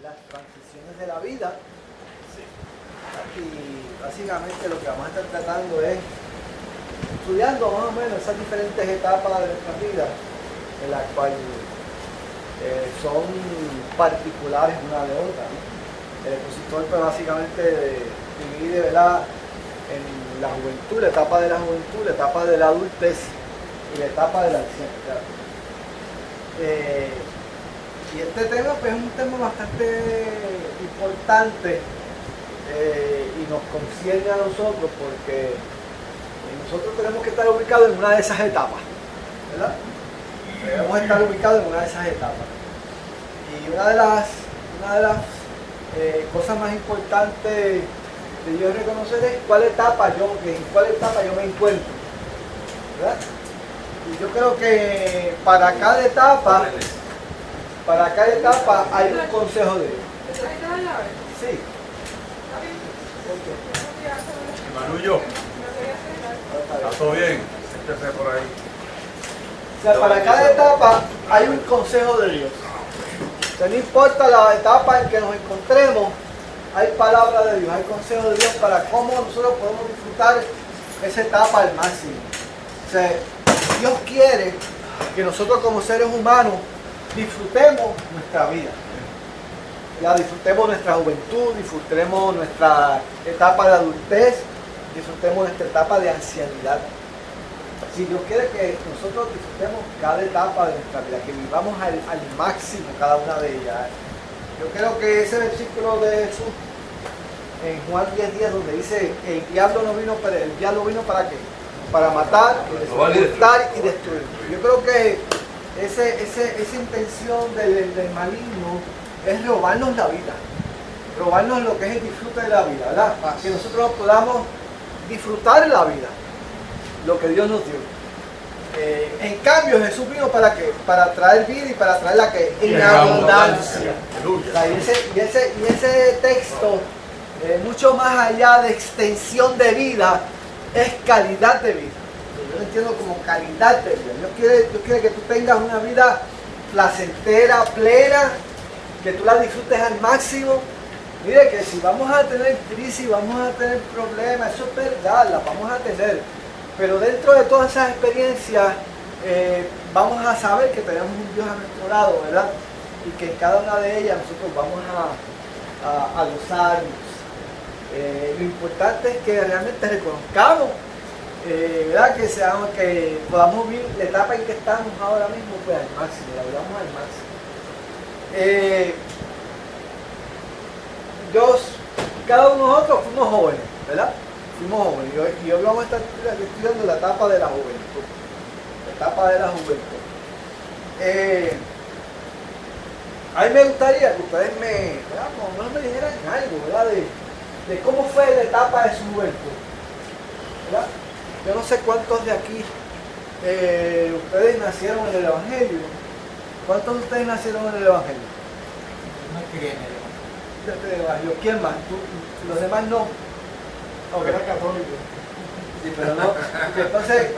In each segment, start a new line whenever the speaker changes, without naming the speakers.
las transiciones de la vida. Y básicamente lo que vamos a estar tratando es estudiando más o menos esas diferentes etapas de nuestra vida, en las cuales son particulares una de otra, ¿no? El expositor pues, básicamente divide, ¿verdad?, en la juventud, la etapa de la juventud, la etapa de la adultez y la etapa de la ancianidad. Y este tema pues, es un tema bastante importante y nos concierne a nosotros porque nosotros tenemos que estar ubicados en una de esas etapas, ¿verdad? Debemos estar ubicados en una de esas etapas. Y una de las cosas más importantes de yo reconocer es en cuál etapa yo me encuentro, ¿verdad? Y yo creo que para cada etapa hay un consejo de Dios. Sí.
Manullo, ¿está todo bien? Siéntese por ahí.
O sea, para cada etapa hay un consejo de Dios. O sea, no importa la etapa en que nos encontremos, hay palabra de Dios, hay consejo de Dios para cómo nosotros podemos disfrutar esa etapa al máximo. O sea, Dios quiere que nosotros como seres humanos disfrutemos nuestra vida. Ya disfrutemos nuestra juventud, disfrutemos nuestra etapa de adultez, disfrutemos nuestra etapa de ancianidad. Si Dios quiere que nosotros disfrutemos cada etapa de nuestra vida, que vivamos al máximo cada una de ellas. Yo creo que ese versículo de Jesús en Juan 10:10 donde dice el diablo vino para qué? Para matar, desconectar y destruir. Yo creo que esa intención del maligno es robarnos la vida, robarnos lo que es el disfrute de la vida, ¿verdad? Para que nosotros podamos disfrutar la vida, lo que Dios nos dio. En cambio, Jesús vino para qué? Para traer vida y para traer la que en abundancia. O sea, y ese texto, mucho más allá de extensión de vida, es calidad de vida. Yo lo entiendo como calidad de vida. Dios quiere que tú tengas una vida placentera, plena, que tú la disfrutes al máximo. Mire que si vamos a tener crisis, vamos a tener problemas, eso es verdad, las vamos a tener. Pero dentro de todas esas experiencias vamos a saber que tenemos un Dios a nuestro lado, ¿verdad? Y que en cada una de ellas nosotros vamos a gozarnos. Lo importante es que realmente reconozcamos, ¿verdad? Que podamos vivir la etapa en que estamos ahora mismo, pues al máximo, la vivamos al máximo. Cada uno de nosotros fuimos jóvenes, ¿verdad? Fuimos jóvenes y hoy vamos a estar estudiando la etapa de la juventud. La etapa de la juventud. A mí me gustaría que ustedes me dijeran algo, ¿verdad? De cómo fue la etapa de su juventud, ¿verdad? Yo no sé cuántos de aquí ustedes nacieron en el Evangelio. ¿Cuántos de ustedes nacieron en el Evangelio?
No crié en el
Evangelio. ¿Quién más? ¿Tú? Los demás no.
Aunque era católico.
Sí, pero no. Entonces,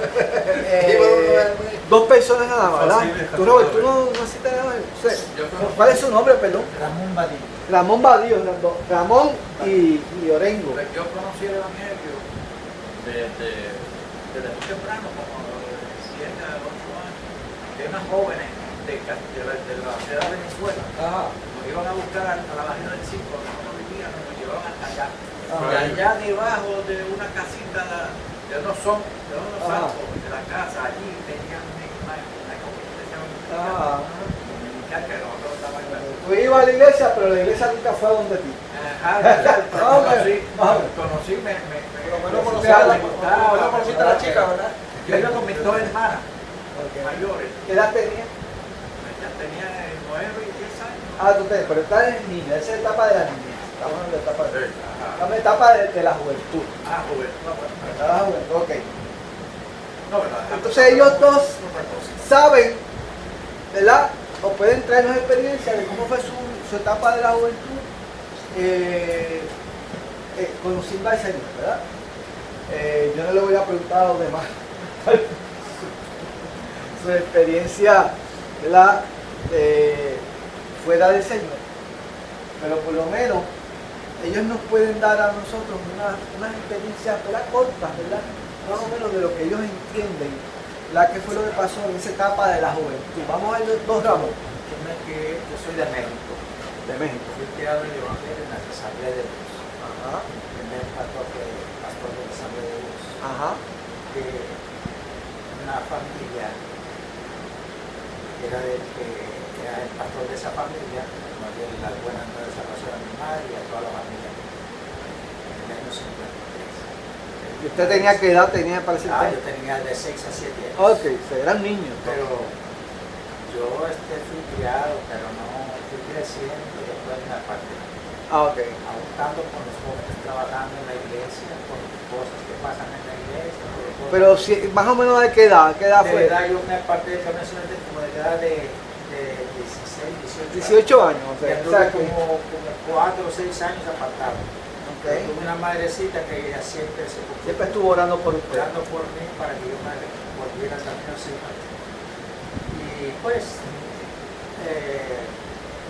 dos personas nada más, ¿verdad? Tú, Robert, tú no naciste nada más. ¿Cuál es su nombre, perdón?
Ramón Badillo.
Ramón Badillo, Ramón y Orengo.
Yo conocí el Evangelio desde muy temprano, como de 7 a 8 años. De unas jóvenes de la ciudad de Venezuela.
Ajá.
Nos iban a buscar a la bajada del 5, no vivían, nos llevaban hasta allá.
Ajá.
Y allá debajo de una casita de unos santos de la casa, allí tenían una comida dominical que nosotros estábamos en.
Tú ibas a la iglesia, pero la iglesia nunca fue donde ti.
Conocí, me
conociste a la chica, ¿verdad?
Yo iba con mis dos hermanas mayores.
¿Qué edad tenía?
Ya tenía 9 y 10 años.
Pero estás en niña, esa es la etapa de la niñez. Estamos en la etapa de
Ajá.
la etapa de la juventud.
Juventud.
De la juventud, ok.
No, ¿verdad?
Entonces ellos dos saben, ¿verdad? O pueden traernos experiencia de cómo fue su etapa de la juventud conociendo al Señor, ¿verdad? Yo no le voy a preguntar a los demás su experiencia, ¿verdad? Fuera del Señor. pero por lo menos ellos nos pueden dar a nosotros unas experiencias, ¿verdad?, cortas, ¿verdad?, más o menos de lo que ellos entienden, qué fue lo que pasó en esa etapa de la juventud. Vamos a ver dos ramos.
Yo soy de México.
De México.
Fui criado en el Evangelio en la Asamblea de Dios.
Ajá.
El primer pastor de la Asamblea de Dios.
Ajá.
Que una familia que era el pastor de esa familia, nos dio las buenas nuevas de salvación a mi madre y a toda la familia en el año 53.
¿Y usted tenía qué edad? Tenía para ese
yo tenía de 6 a 7 años.
Ok, eran niños.
Pero yo fui criado, pero no fui creciendo y después en la parte.
Ok.
Aún estando con los jóvenes trabajando en la iglesia, con cosas que pasan en la iglesia.
Pero si, más o menos de qué edad fue?
De edad yo me aparté de como de edad de 16,
18 años, o sea,
estuve como 4 o 6 años apartado.
Okay.
Tuve una madrecita que ella siempre
estuvo orando por usted.
Orando por mí para que yo me volviera también al Señor. Y pues,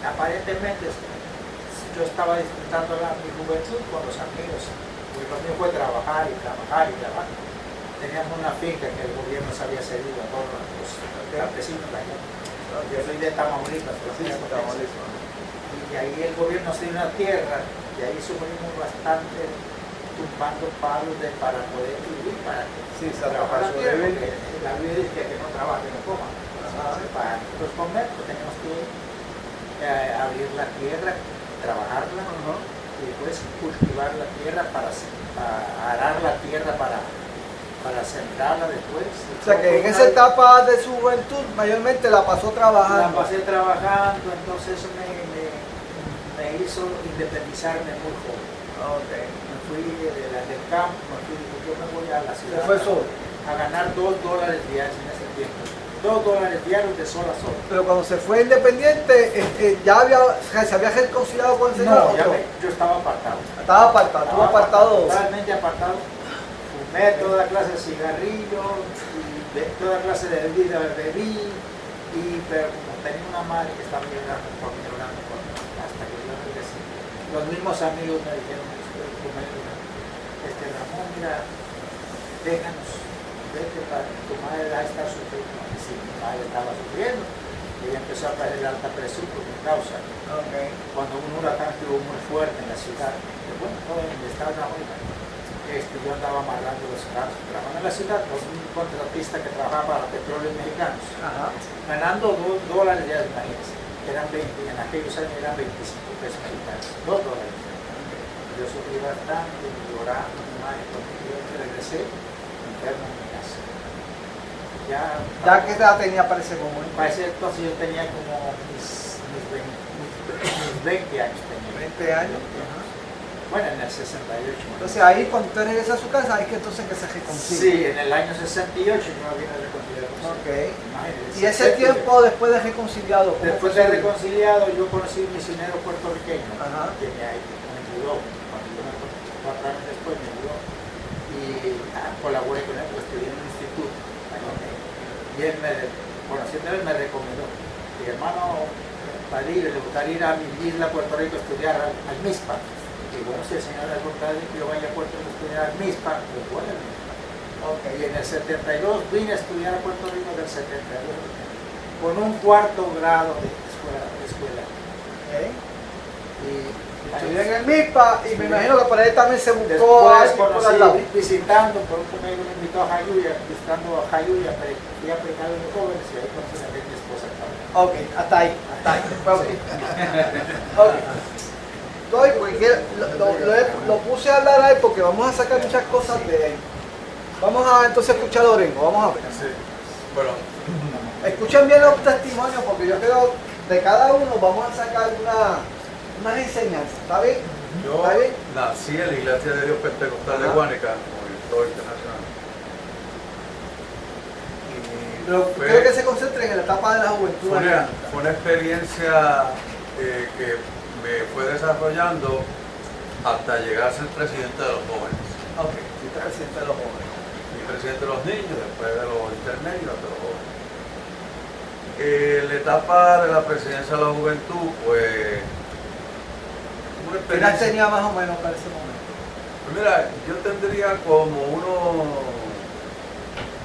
aparentemente, yo estaba disfrutando mi juventud con los amigos. Porque lo mío fue trabajar y trabajar y trabajar. Teníamos una finca que el gobierno se había cedido a todos los campesinos de allá. Yo soy de Tamaulipas, y ahí el gobierno se dio una tierra y ahí sufrimos bastante tumbando palos para poder vivir, para trabajar la tierra, porque la vida dice que no trabaje, no coma. Para nosotros comer, pues tenemos que abrir la tierra, trabajarla, y después cultivar la tierra para arar la tierra para sembrarla después.
O sea que en esa etapa de su juventud mayormente la pasó trabajando.
La pasé trabajando, entonces eso me hizo independizarme muy joven.
Okay.
Me fui del campo, yo me voy a la ciudad.
¿Se fue solo?
A ganar $2 diarios en ese tiempo. $2 diarios de sol a sol.
Pero cuando se fue independiente, ya se había reconciliado con el Señor.
No, yo estaba apartado.
Estaba apartado, estuvo apartado.
Totalmente apartado. Fumé toda clase de cigarrillos, y toda clase de bebida bebí, pero como tenía una madre que estaba llorando por mí, hasta que yo regresé. Los mismos amigos me dijeron, Ramón, mira, déjanos, vete para tu madre va a estar sufriendo. Y si mi madre estaba sufriendo, ella empezó a perder alta presión por mi causa.
Okay.
Cuando un huracán estuvo muy fuerte en la ciudad, bueno, todo en el estado de Tamaulipas, yo andaba amarrando los carros, trabajando en la ciudad, con un contratista que trabajaba para Petróleos Mexicanos, ganando $2 ya, imagínense, eran 20, en aquellos años eran 25 pesos mexicanos, $2. Yo sufrí bastante, llorando, mi madre, cuando yo regresé, enfermo en mi casa. ¿Ya
qué edad tenía para ese momento?
Para ese entonces yo tenía como mis 20 años.
20 años.
Bueno, en el 68.
Entonces ahí cuando usted regresa a su casa, hay que entonces que se reconcilie.
Sí, en el año 68 yo me vine a reconciliar.
Okay. ¿Y ese tiempo después de reconciliado?
Después de reconciliado yo conocí un misionero puertorriqueño que me ayudó. Cuando yo me 4 años después me ayudó. Y colaboré con él, estudié en un instituto. Y él conociendo él me recomendó. Mi hermano, le gustaría ir a mi isla Puerto Rico a estudiar al MISPA. Y bueno, si el Señor ha contado que yo vaya a Puerto Rico a estudiar al MISPA, pues bueno, al MISPA. Okay. Y en el 72 vine a estudiar a Puerto Rico del 72 con un 4º grado de escuela.
Okay. Y estudié en el MISPA y me imagino que por ahí también se buscó
visitando, por un amigo me invitó a Jayuya, visitando a Jayuya, fui a predicar a los jóvenes y ahí conocí a mi esposa también.
Ok, hasta ahí. Okay. Porque lo puse a hablar ahí porque vamos a sacar muchas cosas de ahí. Vamos a entonces escuchar a Lorenzo, vamos a ver.
Sí. Bueno.
Escuchen bien los testimonios porque yo creo de cada uno vamos a sacar unas enseñanzas. ¿Está bien?
Yo
¿Está bien?
nací en la Iglesia de Dios Pentecostal de Guánica, movimiento internacional.
Pero creo que se concentren en la etapa de la juventud.
Fue una experiencia que me fue desarrollando hasta llegar a ser presidente de los jóvenes.
Ok, sí, presidente de los jóvenes.
Y presidente de los niños, después de los intermedios, de los jóvenes. La etapa de la presidencia de la juventud, pues
¿Qué edad tenía más o menos para ese momento?
Pues mira, yo tendría como unos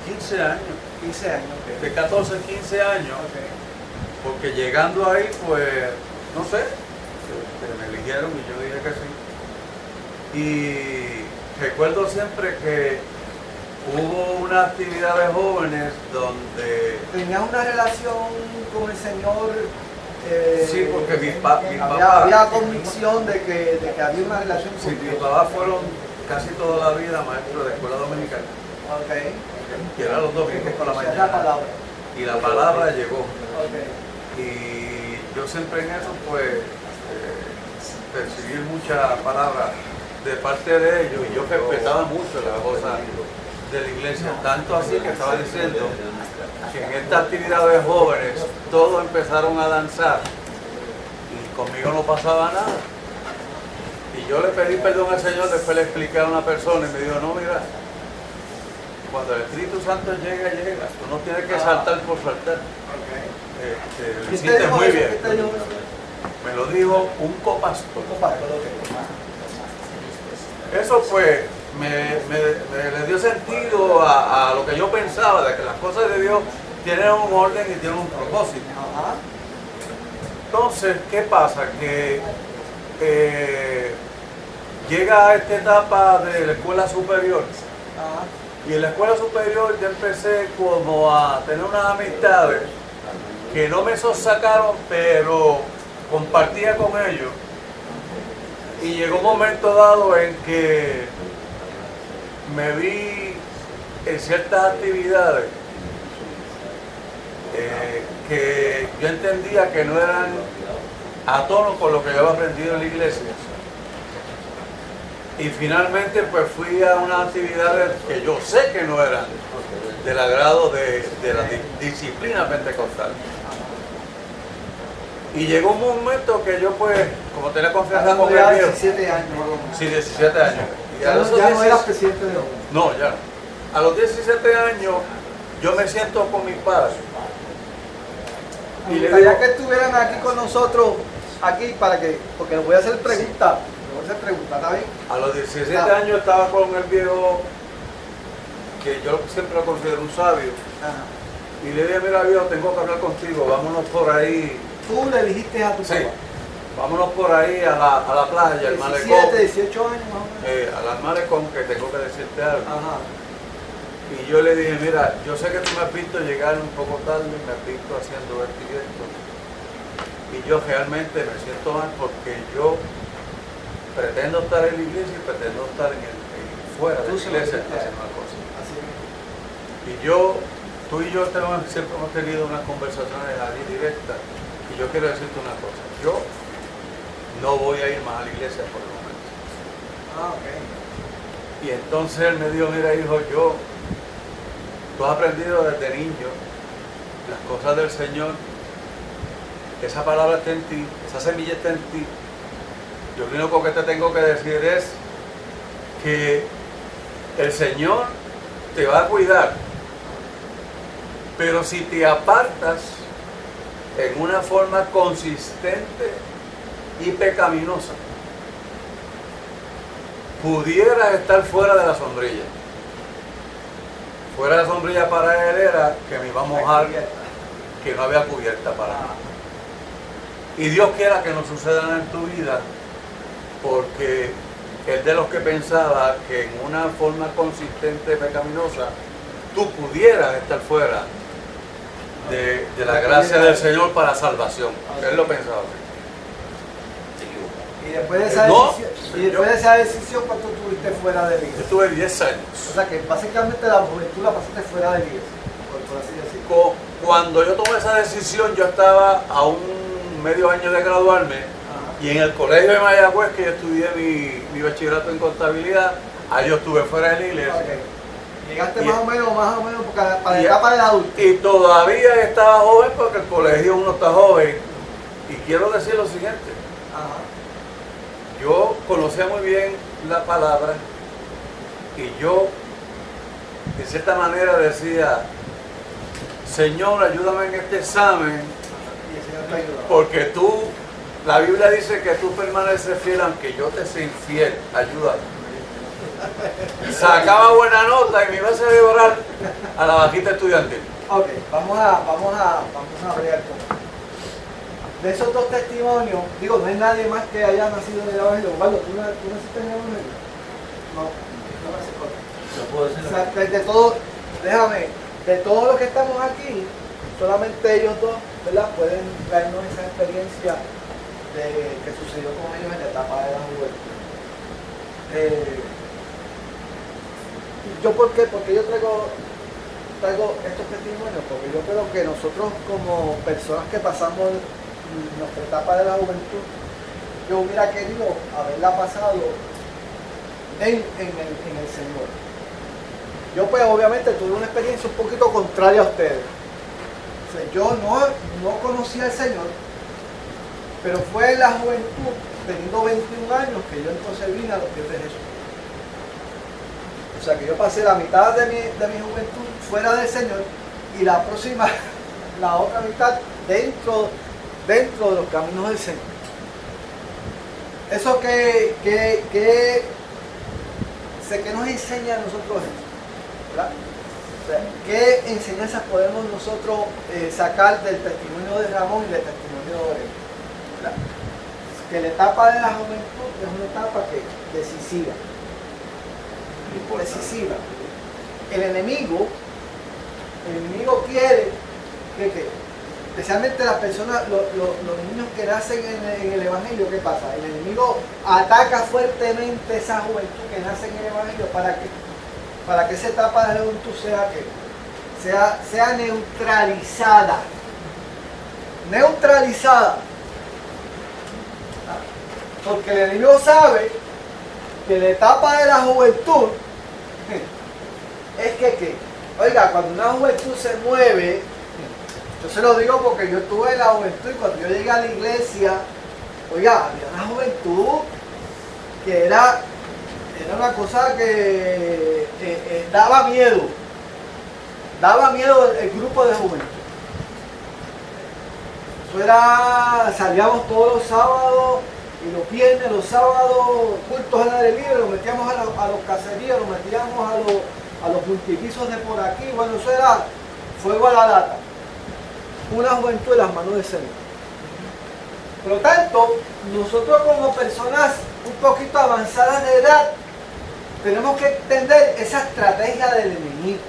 15 años,
15 años. Ok.
de 14 a 15 años,
Ok.
porque llegando ahí, pues, no sé, me eligieron y yo dije que sí. Y recuerdo siempre que hubo una actividad de jóvenes donde...
¿Tenías una relación con el Señor?
Sí, porque mi papá...
Había convicción de que había una relación con
Sí,
Dios.
mis papás fueron casi toda la vida maestros de escuela dominicana.
Ok.
Que eran los domingos por la
Esa es
mañana.
la palabra.
Y la palabra llegó.
Ok.
Y yo siempre en eso, pues, percibí mucha palabra de parte de ellos. Y yo respetaba mucho las cosas de la iglesia. Tanto así que estaba diciendo que en esta actividad de jóvenes todos empezaron a danzar. Y conmigo no pasaba nada. Y yo le pedí perdón al Señor, después le expliqué a una persona y me dijo, no, mira, cuando el Espíritu Santo llega, llega. Tú no tienes que saltar por saltar. Lo hiciste muy bien.
¿Qué te dijo eso?
Me lo dijo un copastor.
Compadre, ok.
Eso pues le dio sentido a lo que yo pensaba, de que las cosas de Dios tienen un orden y tienen un propósito.
Ajá.
Entonces, ¿qué pasa? Que llega a esta etapa de la escuela superior.
Ajá.
Y en la escuela superior yo empecé como a tener unas amistades que no me sacaron, pero compartía con ellos. Y llegó un momento dado en que me vi en ciertas actividades que yo entendía que no eran a tono con lo que yo había aprendido en la iglesia. Y finalmente pues fui a unas actividades que yo sé que no eran del agrado de la disciplina pentecostal. Y llegó un momento que yo pues, como tenía confianza con el
Ya
viejo,
17 años. más o menos.
sí, 17 años. Y
Ya
a
no,
esos
ya no
17
eras presidente de ONU.
No, ya no. A los 17 años yo me siento con mi padre.
Me gustaría que estuvieran aquí con nosotros, aquí para que, porque les voy a hacer preguntas. Les voy a hacer preguntas, ¿está bien?
A los 17 años estaba con el viejo, que yo siempre lo considero un sabio,
Ajá.
y le dije, mira viejo, tengo que hablar contigo, vámonos por ahí.
Tú le dijiste a tu
Sí,
papá.
vámonos por ahí a la playa, al
17,
malecón,
18 años más o menos.
al malecón, que tengo que decirte algo.
Ajá.
Y yo le dije, mira, yo sé que tú me has visto llegar un poco tarde, me has visto haciendo esto y esto. Y yo realmente me siento mal porque yo pretendo estar en la iglesia y pretendo estar fuera de la iglesia haciendo una cosa.
Así es.
Y tú y yo siempre hemos tenido unas conversaciones ahí directas. Y yo quiero decirte una cosa. Yo no voy a ir más a la iglesia por el momento.
Ah, ok.
Y entonces él me dijo, mira hijo, tú has aprendido desde niño las cosas del Señor, esa palabra está en ti, esa semilla está en ti. Yo lo único que te tengo que decir es que el Señor te va a cuidar, pero si te apartas en una forma consistente y pecaminosa, pudieras estar fuera de la sombrilla. Fuera de la sombrilla para él era que me iba a mojar, que no había cubierta para mí. Y Dios quiera que no suceda nada en tu vida, porque es de los que pensaba que en una forma consistente pecaminosa tú pudieras estar fuera de la gracia del Señor para salvación. Él lo pensaba.
Y después de esa
No,
decisión, ¿cuánto estuviste fuera de la
Yo
iglesia?
estuve 10 años.
O sea que básicamente la juventud la pasaste fuera de la iglesia, por así decirlo.
Cuando yo tomé esa decisión, yo estaba a un medio año de graduarme.
Ajá.
Y en el colegio de Mayagüez, que yo estudié mi bachillerato en contabilidad, ahí yo estuve fuera de la iglesia.
Ok. Llegaste
Y-
más o menos, para la
y-
etapa del adulto.
Y todavía estaba joven porque el colegio uno está joven. Y quiero decir lo siguiente,
Ajá.
yo conocía muy bien la palabra y yo, de cierta manera, decía, Señor, ayúdame en este examen
Y el Señor te ayudó.
porque tú La Biblia dice que tú permaneces fiel aunque yo te sea infiel. Ayúdame. Sacaba buena nota y me iba a hacer llorar a la bajita estudiantil.
Ok, vamos a bregar con esto. De esos dos testimonios, digo, no hay nadie más que haya nacido en el Evangelio. Osvaldo, ¿tú naciste en el Evangelio? No nací con él.
Yo puedo decir
O sea, de todo, déjame, de todos los que estamos aquí, solamente ellos dos, ¿verdad? Pueden traernos esa experiencia de que sucedió con ellos en la etapa de la juventud. ¿Yo por qué? Porque yo traigo estos testimonios, porque yo creo que nosotros como personas que pasamos nuestra etapa de la juventud, yo hubiera querido haberla pasado en el Señor. Yo pues obviamente tuve una experiencia un poquito contraria a ustedes. O sea, yo no conocía al Señor, pero fue en la juventud, teniendo 21 años, que yo entonces vine a los pies de Jesús. O sea que yo pasé la mitad de mi juventud fuera del Señor y la otra mitad dentro de los caminos del Señor. Eso que nos enseña a nosotros eso, ¿verdad? O sea, ¿qué enseñanzas podemos nosotros sacar del testimonio de Ramón y del testimonio de Orel? ¿Verdad? Que la etapa de la juventud es una etapa decisiva. El enemigo quiere que especialmente las personas, los niños que nacen en el Evangelio, ¿qué pasa? El enemigo ataca fuertemente esa juventud que nace en el Evangelio. ¿Para qué? Para que esa etapa de la juventud sea neutralizada. Porque el enemigo sabe que la etapa de la juventud es que, oiga, cuando una juventud se mueve, yo se lo digo porque yo estuve en la juventud y cuando yo llegué a la iglesia, oiga, había una juventud que era una cosa que daba miedo el grupo de juventud. Eso era, salíamos todos los sábados y los viernes, los sábados, cultos al aire libre, los metíamos a los caseríos, los metíamos a los multipisos de por aquí. Bueno, eso era fuego a la lata. Una juventud en las manos del Señor. Por lo tanto, nosotros como personas un poquito avanzadas de edad, tenemos que entender esa estrategia del enemigo.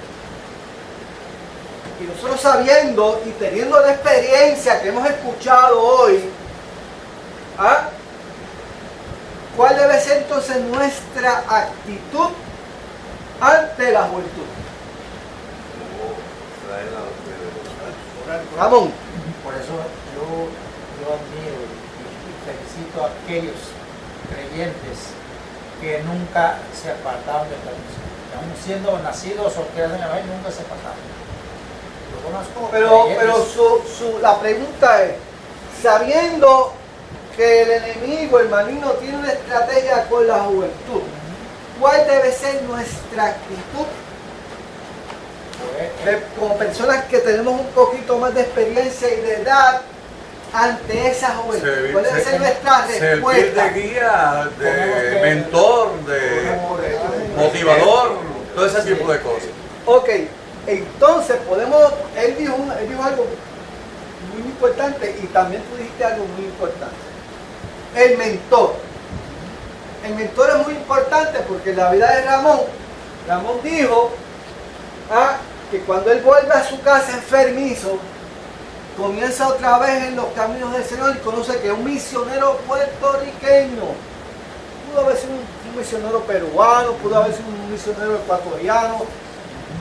Y nosotros sabiendo y teniendo la experiencia que hemos escuchado hoy, ¿cuál debe ser entonces nuestra actitud ante la juventud? Ramón.
Por eso yo admiro y felicito a aquellos creyentes que nunca se apartaron del camino. Aún siendo nacidos o que hacen el nunca se apartaron. Yo conozco
Pero la pregunta es, sabiendo que el enemigo, el maligno, tiene una estrategia con la juventud, ¿cuál debe ser nuestra actitud? Como personas que tenemos un poquito más de experiencia y de edad ante esa juventud, ¿cuál debe ser nuestra respuesta?
Servir de guía, de mentor, de motivador, todo ese tipo de cosas.
Ok, entonces él dijo algo muy importante y también tú dijiste algo muy importante. El mentor. El mentor es muy importante porque en la vida de Ramón dijo que cuando él vuelve a su casa enfermizo, comienza otra vez en los caminos del Señor y conoce que un misionero puertorriqueño, pudo haber sido un misionero peruano, pudo haber sido un misionero ecuatoriano,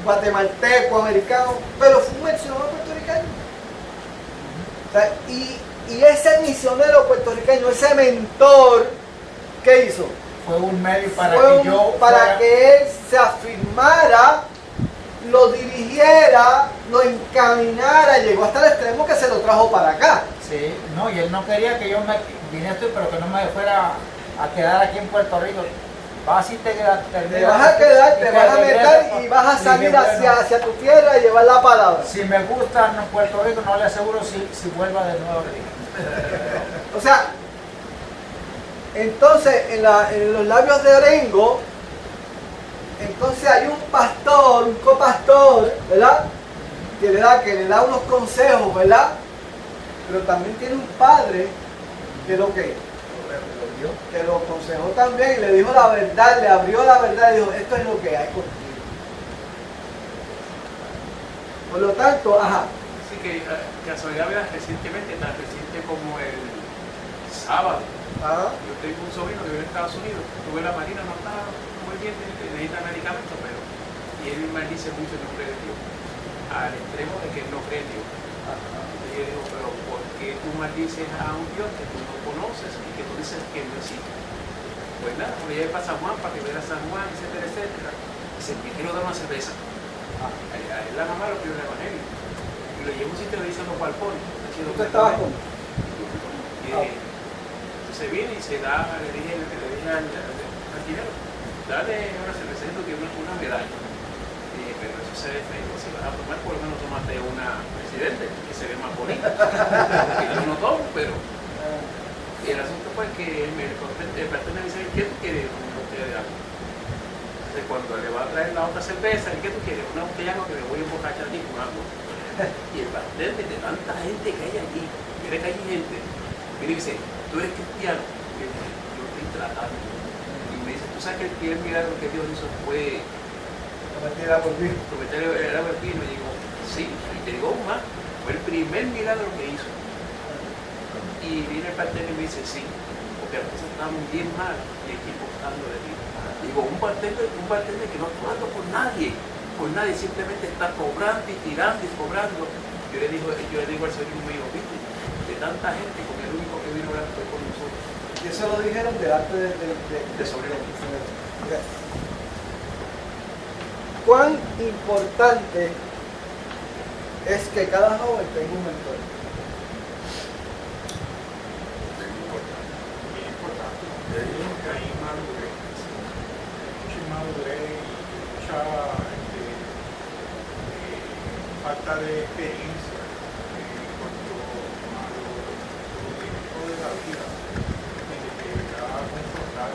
guatemalteco, americano, pero fue un misionero puertorriqueño. O sea, y ese misionero puertorriqueño, ese mentor, ¿qué hizo?
Fue un medio
para que él se afirmara, lo dirigiera, lo encaminara, llegó hasta el extremo que se lo trajo para acá.
Sí, no, y él no quería que yo me viniera, pero que no me fuera a quedar aquí en Puerto Rico. Vas y te vas
a quedar, te vas a meter y vas a salir hacia tu tierra y llevar la palabra.
Si me gusta en Puerto Rico, no le aseguro si vuelva de nuevo.
O sea, Entonces, en los labios de Orengo, entonces hay un pastor, un copastor, ¿verdad? Que le da unos consejos, ¿verdad? Pero también tiene un padre que lo aconsejó también, y le dijo la verdad, le abrió la verdad y dijo, esto es lo que hay contigo. Por lo tanto, ajá.
Así que casualidad, recientemente, tan reciente como el sábado,
Ajá.
yo tengo un sobrino que vive en Estados Unidos, tuve la marina, no estaba muy bien, necesita medicamentos, pero y él maldice mucho el nombre de Dios, al extremo de que él no cree en Dios. Y yo digo, pero ¿por qué tú maldices a un Dios que tú no conoces y que tú dices que no existe? Pues nada, cuando llegué para San Juan, para que viera San Juan, etcétera, etcétera, dice, me quiero dar una cerveza. A él la mamá lo pidió el evangelio. Y lo llevo a un sitio que dicen los balcones.
¿Tú estabas con?
Entonces viene y se da, le dije al dinero, dale una cerveza, esto que una medalla. Y dije, pero eso se ve feo, si vas a tomar, por lo menos tómate una presidente, que se ve más bonita. Y yo no tomo, pero... Y el asunto fue que el pastor me dice, ¿qué tú quieres? Una botella de agua. Entonces cuando le va a traer la otra cerveza, ¿qué tú quieres? Una botella de agua que me voy a emborrachar aquí con agua. Y el pastor de tanta gente que hay allí, mire que hay gente, viene y dice, ¿tú eres cristiano? Y yo dije, yo estoy tratando. Y me dice, ¿tú sabes que el primer milagro que Dios hizo fue
Prometer agua al vino.
prometer el agua al vino? Y digo, sí, y te digo aún más, fue el primer milagro que hizo. Y viene el pastor y me dice, sí, porque las cosas estaban bien mal y estoy buscando de ti. Digo, un bartender que no está hablando con nadie, simplemente está cobrando y tirando y cobrando. Yo le digo al Señor mío, viste, de tanta gente, con el único que vino a hablar fue con nosotros.
Y eso lo dijeron delante de
sobrino.
¿Cuán importante es que cada joven tenga un mentor?
Bien importante. Que hay madurez, mucha inmadurez y mucha falta de experiencia en cuanto a lo directo de la vida, en el que ya confrontar,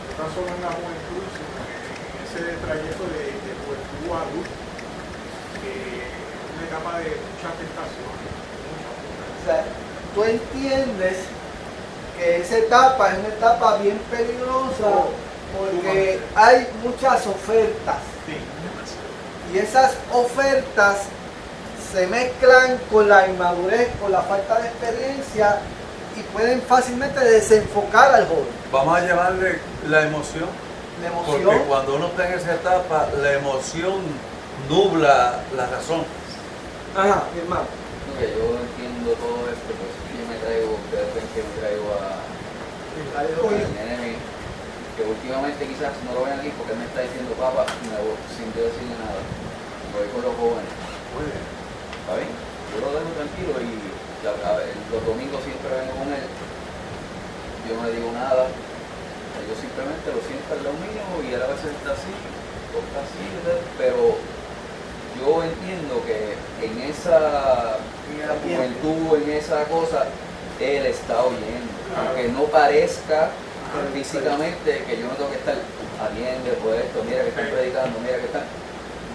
no tan solo en la juventud, sino en ese trayecto de juventud a adulto, que es una etapa de mucha tentación,
O sea, tú entiendes que esa etapa es una etapa bien peligrosa porque hay muchas ofertas
Sí.
y esas ofertas se mezclan con la inmadurez, con la falta de experiencia y pueden fácilmente desenfocar al joven.
Vamos a llevarle la emoción,
La
porque
emoción.
cuando uno está en esa etapa, la emoción nubla la razón.
Ajá, mi hermano.
No, que yo entiendo todo esto, pues yo me traigo, ustedes ven que me traigo a nene mío, que últimamente quizás no lo ven aquí porque él me está diciendo papá, me voy, sin yo decirle nada, voy con los jóvenes,
Muy bien.
¿está bien? Yo lo dejo tranquilo y los domingos siempre vengo con él, yo no le digo nada, yo simplemente lo siento al lado mío y él a veces está así, o está así, pero yo entiendo que en esa juventud, en esa cosa, él está oyendo. Aunque no parezca físicamente que yo no tengo que estar atiende por esto, mira que están predicando, mira que están.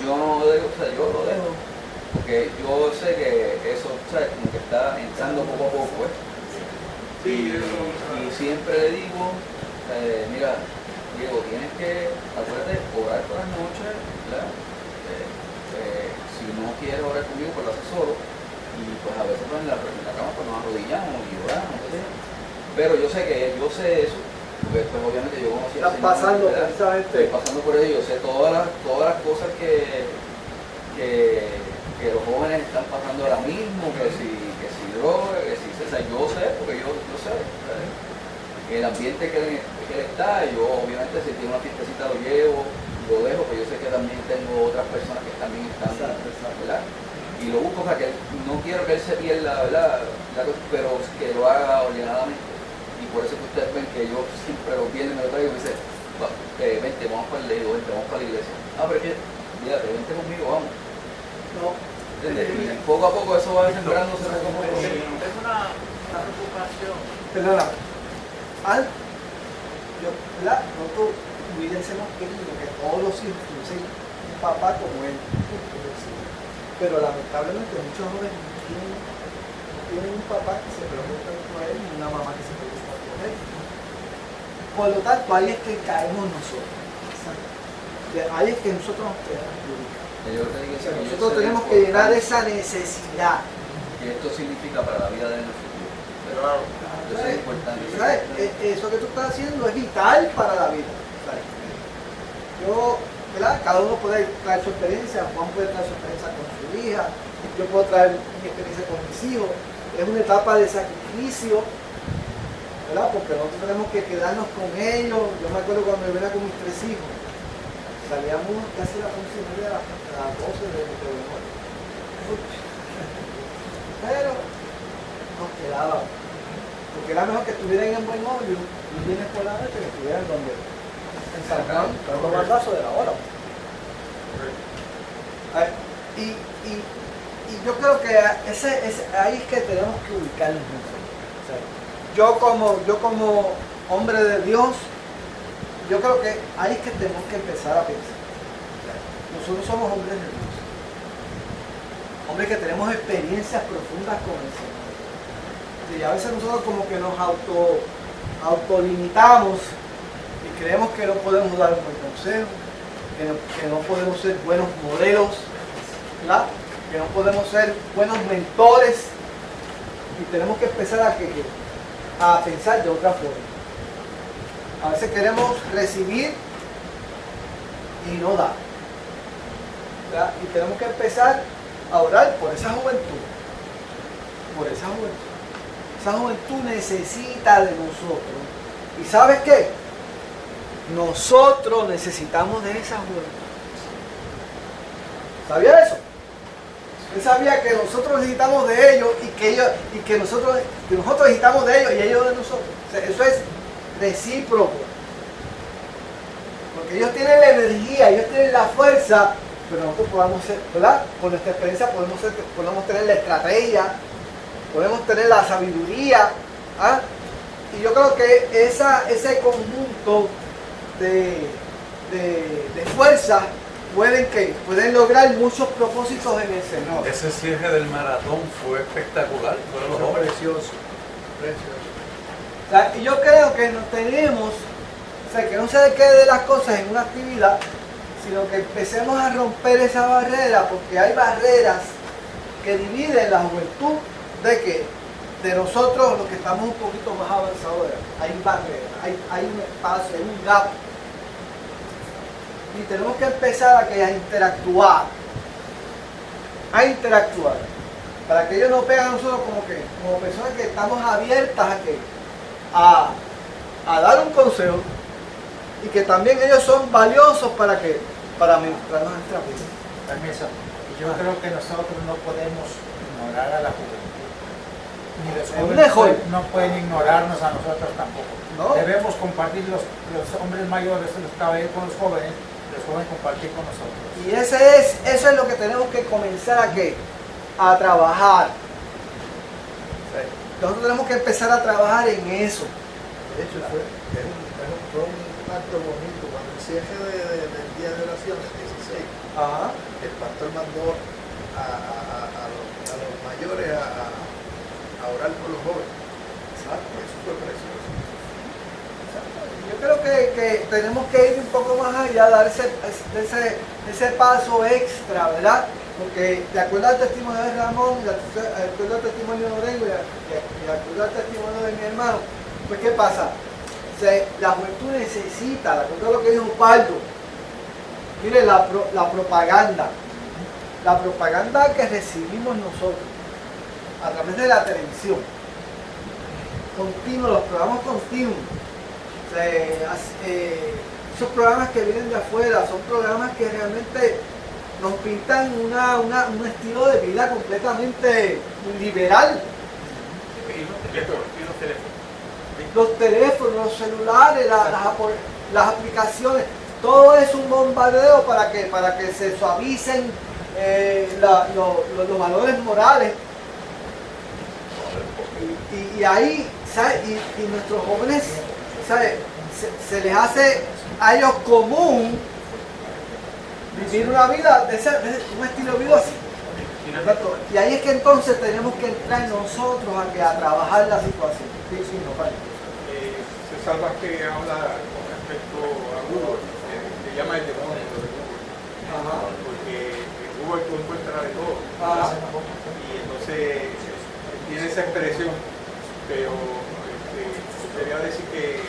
Yo no lo dejo, o sea, yo lo dejo. Porque yo sé que eso, ¿sabes? Como que está entrando poco a poco, ¿eh? Y siempre le digo, mira, Diego, tienes que, acuérdate, orar por las noches, ¿verdad? Si no quieres orar conmigo, pues lo haces solo. Y pues a veces pues, en la cama pues nos arrodillamos y oramos, no sé. Pero yo sé eso, porque pues obviamente yo conocí al Señor,
pasando
¿verdad?
precisamente.
Estoy pasando por ello, yo sé todas las cosas que los jóvenes están pasando ahora mismo, que si droga, que si, o sea, yo sé, porque yo sé. ¿Sabes? El ambiente que él está, yo obviamente si tiene una fiestecita lo llevo, lo dejo, pero yo sé que también tengo otras personas que también están, ¿verdad? Y lo busco, o sea, que no quiero que él se pierda, ¿verdad? Pero que lo haga ordenadamente. Y por eso que ustedes ven que yo siempre los viernes me lo traigo y me dice, vente, vamos para el lego, vente, vamos para la iglesia. Ah, pero es que, mírate, vente conmigo, vamos.
No.
Y poco a poco eso va sembrándose poco a poco.
Tengo una preocupación.
Perdona. ¿verdad? Nosotros hubiésemos querido que todos los hijos tuviesen un papá como él. Pero lamentablemente muchos jóvenes no tienen un papá que se preocupe por él ni una mamá que se preocupe por él. Por lo tanto, ahí es que caemos nosotros. Ahí es que nosotros nos quedamos públicos. Nosotros tenemos que llenar esa necesidad.
Que esto significa para la vida de nuestro futuro. Pero eso es importante.
¿Sabes? Eso que tú estás haciendo es vital para la vida. ¿Sabes? Yo, ¿verdad? Cada uno puede traer su experiencia. Juan puede traer su experiencia con su hija. Yo puedo traer mi experiencia con mis hijos. Es una etapa de sacrificio, ¿verdad? Porque nosotros tenemos que quedarnos con ellos. Yo me acuerdo cuando yo venía con mis 3 hijos. Salíamos casi a las 11:30 a las 12 de noche. Pero nos quedábamos. Porque era mejor que estuvieran en Buen Novio y vienes por la noche que estuvieran donde en San Juan, dando baldazo de la hora. Y yo creo que ahí es que tenemos que ubicarnos nosotros. O sea, yo como hombre de Dios, yo creo que ahí es que tenemos que empezar a pensar. Nosotros somos hombres de Dios. Hombres que tenemos experiencias profundas con el Señor. Y a veces nosotros como que nos autolimitamos y creemos que no podemos dar un buen consejo, que no podemos ser buenos modelos, ¿verdad? Que no podemos ser buenos mentores y tenemos que empezar a pensar de otra forma. A veces queremos recibir y no dar, ¿verdad? Y tenemos que empezar a orar por esa juventud, por esa juventud. Esa juventud necesita de nosotros. ¿Y sabes qué? Nosotros necesitamos de esa juventud. ¿Sabía eso? Él sabía que nosotros necesitamos de ellos y que nosotros necesitamos de ellos y ellos de nosotros. O sea, eso es recíproco. Porque ellos tienen la energía, ellos tienen la fuerza, pero nosotros podamos ser, ¿verdad? Con nuestra experiencia podemos tener la estrategia, podemos tener la sabiduría. ¿Ah? Y yo creo que ese conjunto de fuerzas pueden lograr muchos propósitos en el Señor.
Ese cierre del maratón fue espectacular. Fueron los jóvenes.
Precioso. O sea, y yo creo que nos tenemos, o sea, que no se quede las cosas en una actividad, sino que empecemos a romper esa barrera, porque hay barreras que dividen la juventud de nosotros, los que estamos un poquito más avanzados. Hay barreras, hay un espacio, hay un gap. Y tenemos que empezar a interactuar. Para que ellos nos vean a nosotros como personas que estamos abiertas a dar un consejo y que también ellos son valiosos para ministrarnos nuestra vida.
Permiso. Y yo creo que nosotros no podemos ignorar a la juventud. Ni los jóvenes no pueden ignorarnos a nosotros tampoco. No. Debemos compartir los hombres mayores, los caballeros con los jóvenes compartir con nosotros.
Y eso es lo que tenemos que comenzar a trabajar. Nosotros tenemos que empezar a trabajar en eso.
De hecho, fue un acto bonito. Cuando el cierre del día de oración, el 16, el pastor mandó a los mayores a orar por los jóvenes. Exacto. Eso fue precioso.
Yo creo que tenemos que ir un poco más allá, dar ese paso extra, ¿verdad? Porque de acuerdo al testimonio de Ramón, de acuerdo al testimonio de Orengo y de acuerdo al testimonio de mi hermano, pues ¿qué pasa? La juventud necesita, de acuerdo a lo que dijo Pardo, mire la propaganda que recibimos nosotros a través de la televisión, los programas continuos. Esos programas que vienen de afuera son programas que realmente nos pintan un estilo de vida completamente liberal. Los teléfonos, los celulares, las aplicaciones, todo es un bombardeo para que se suavicen los valores morales. Y ahí ¿sabe? Y nuestros jóvenes, ¿sabe? Se les hace a ellos común vivir una vida de un estilo de vida así. ¿Cierto? Y ahí es que entonces tenemos que entrar nosotros a trabajar la situación. Sí, sí, no, vale.
César Vázquez habla con respecto a Google, le llama el demonio de Google.
Ajá.
Porque en Google tú encuentras de todo.
Ajá.
Y entonces tiene esa expresión, pero quería decir que es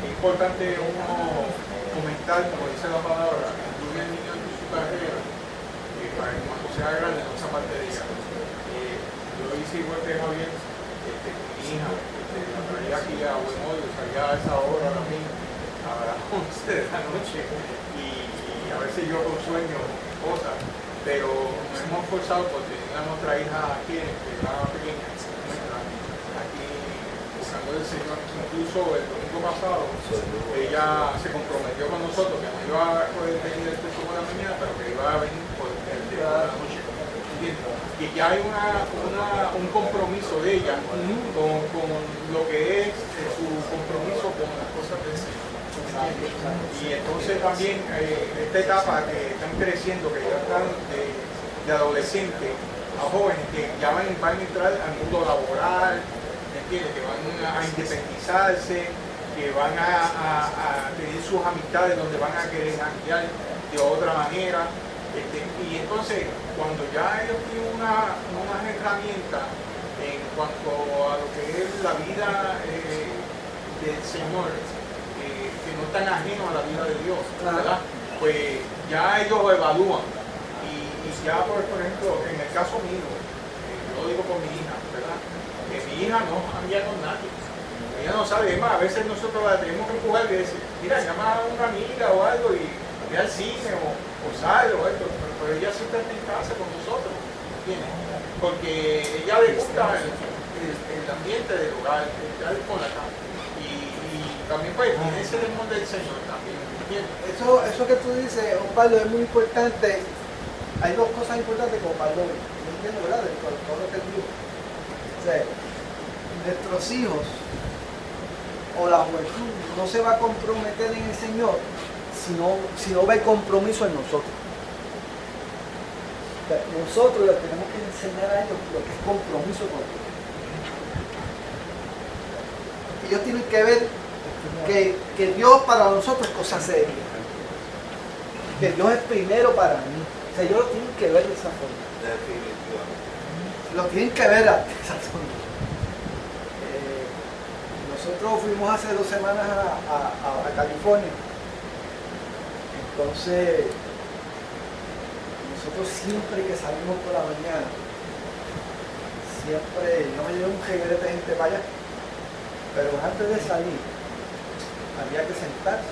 importante uno comentar, como dice la palabra, incluye al niño en su carrera, para que cuando sea grande no se aparte de ella. Yo hice igual que Javier, mi hija, la traía aquí a Buenoyo, salía a esa hora a las 11 de la noche, y a veces yo con sueño, cosas, pero nos hemos forzado porque tenía nuestra hija aquí, que era pequeña, aquí buscando el Señor. Incluso el domingo pasado ella se comprometió con nosotros que no iba a poder venir el texto por la mañana, pero que iba a venir por el de la noche. Y ya hay un compromiso de ella con lo que es su compromiso con las cosas del Señor. Y entonces también esta etapa que están creciendo, que ya están de adolescentes a jóvenes que ya van a entrar al mundo laboral, ¿entiendes? Que van a independizarse, que van a tener sus amistades donde van a querer janguear de otra manera. Y entonces, cuando ya ellos tienen unas herramientas en cuanto a lo que es la vida del Señor, que no están ajenos a la vida de Dios, ¿verdad? Pues ya ellos evalúan. Y ya, por ejemplo, en el caso mío, yo lo digo por mi hija, ¿verdad? Que mi hija no cambia con nadie. Ella no sabe, es más, a veces nosotros la tenemos que empujar y decir, mira, llama a una amiga o algo y ve al cine o sale o esto, pero ella siempre está en casa con nosotros, ¿entiendes? Porque ella le gusta el ambiente del hogar, estar con la casa. Y también pues tiene ese temor del Señor también, ¿entiendes?
Eso que tú dices, Osvaldo, es muy importante. Hay dos cosas importantes como Osvaldo, yo entiendo, ¿verdad? De todo lo que digo. O sea, nuestros hijos o la juventud no se va a comprometer en el Señor si no ve compromiso en nosotros. O sea, nosotros les tenemos que enseñar a ellos lo que es compromiso con Dios. Ellos tienen que ver que Dios para nosotros es cosa seria. Que Dios es primero para mí. O sea, ellos lo tienen que ver de esa forma. Lo tienen que ver de esa forma. Nosotros fuimos hace 2 semanas a California. Entonces, nosotros siempre que salimos por la mañana, siempre no me lleva un jeguete de gente para allá, pero antes de salir, había que sentarse,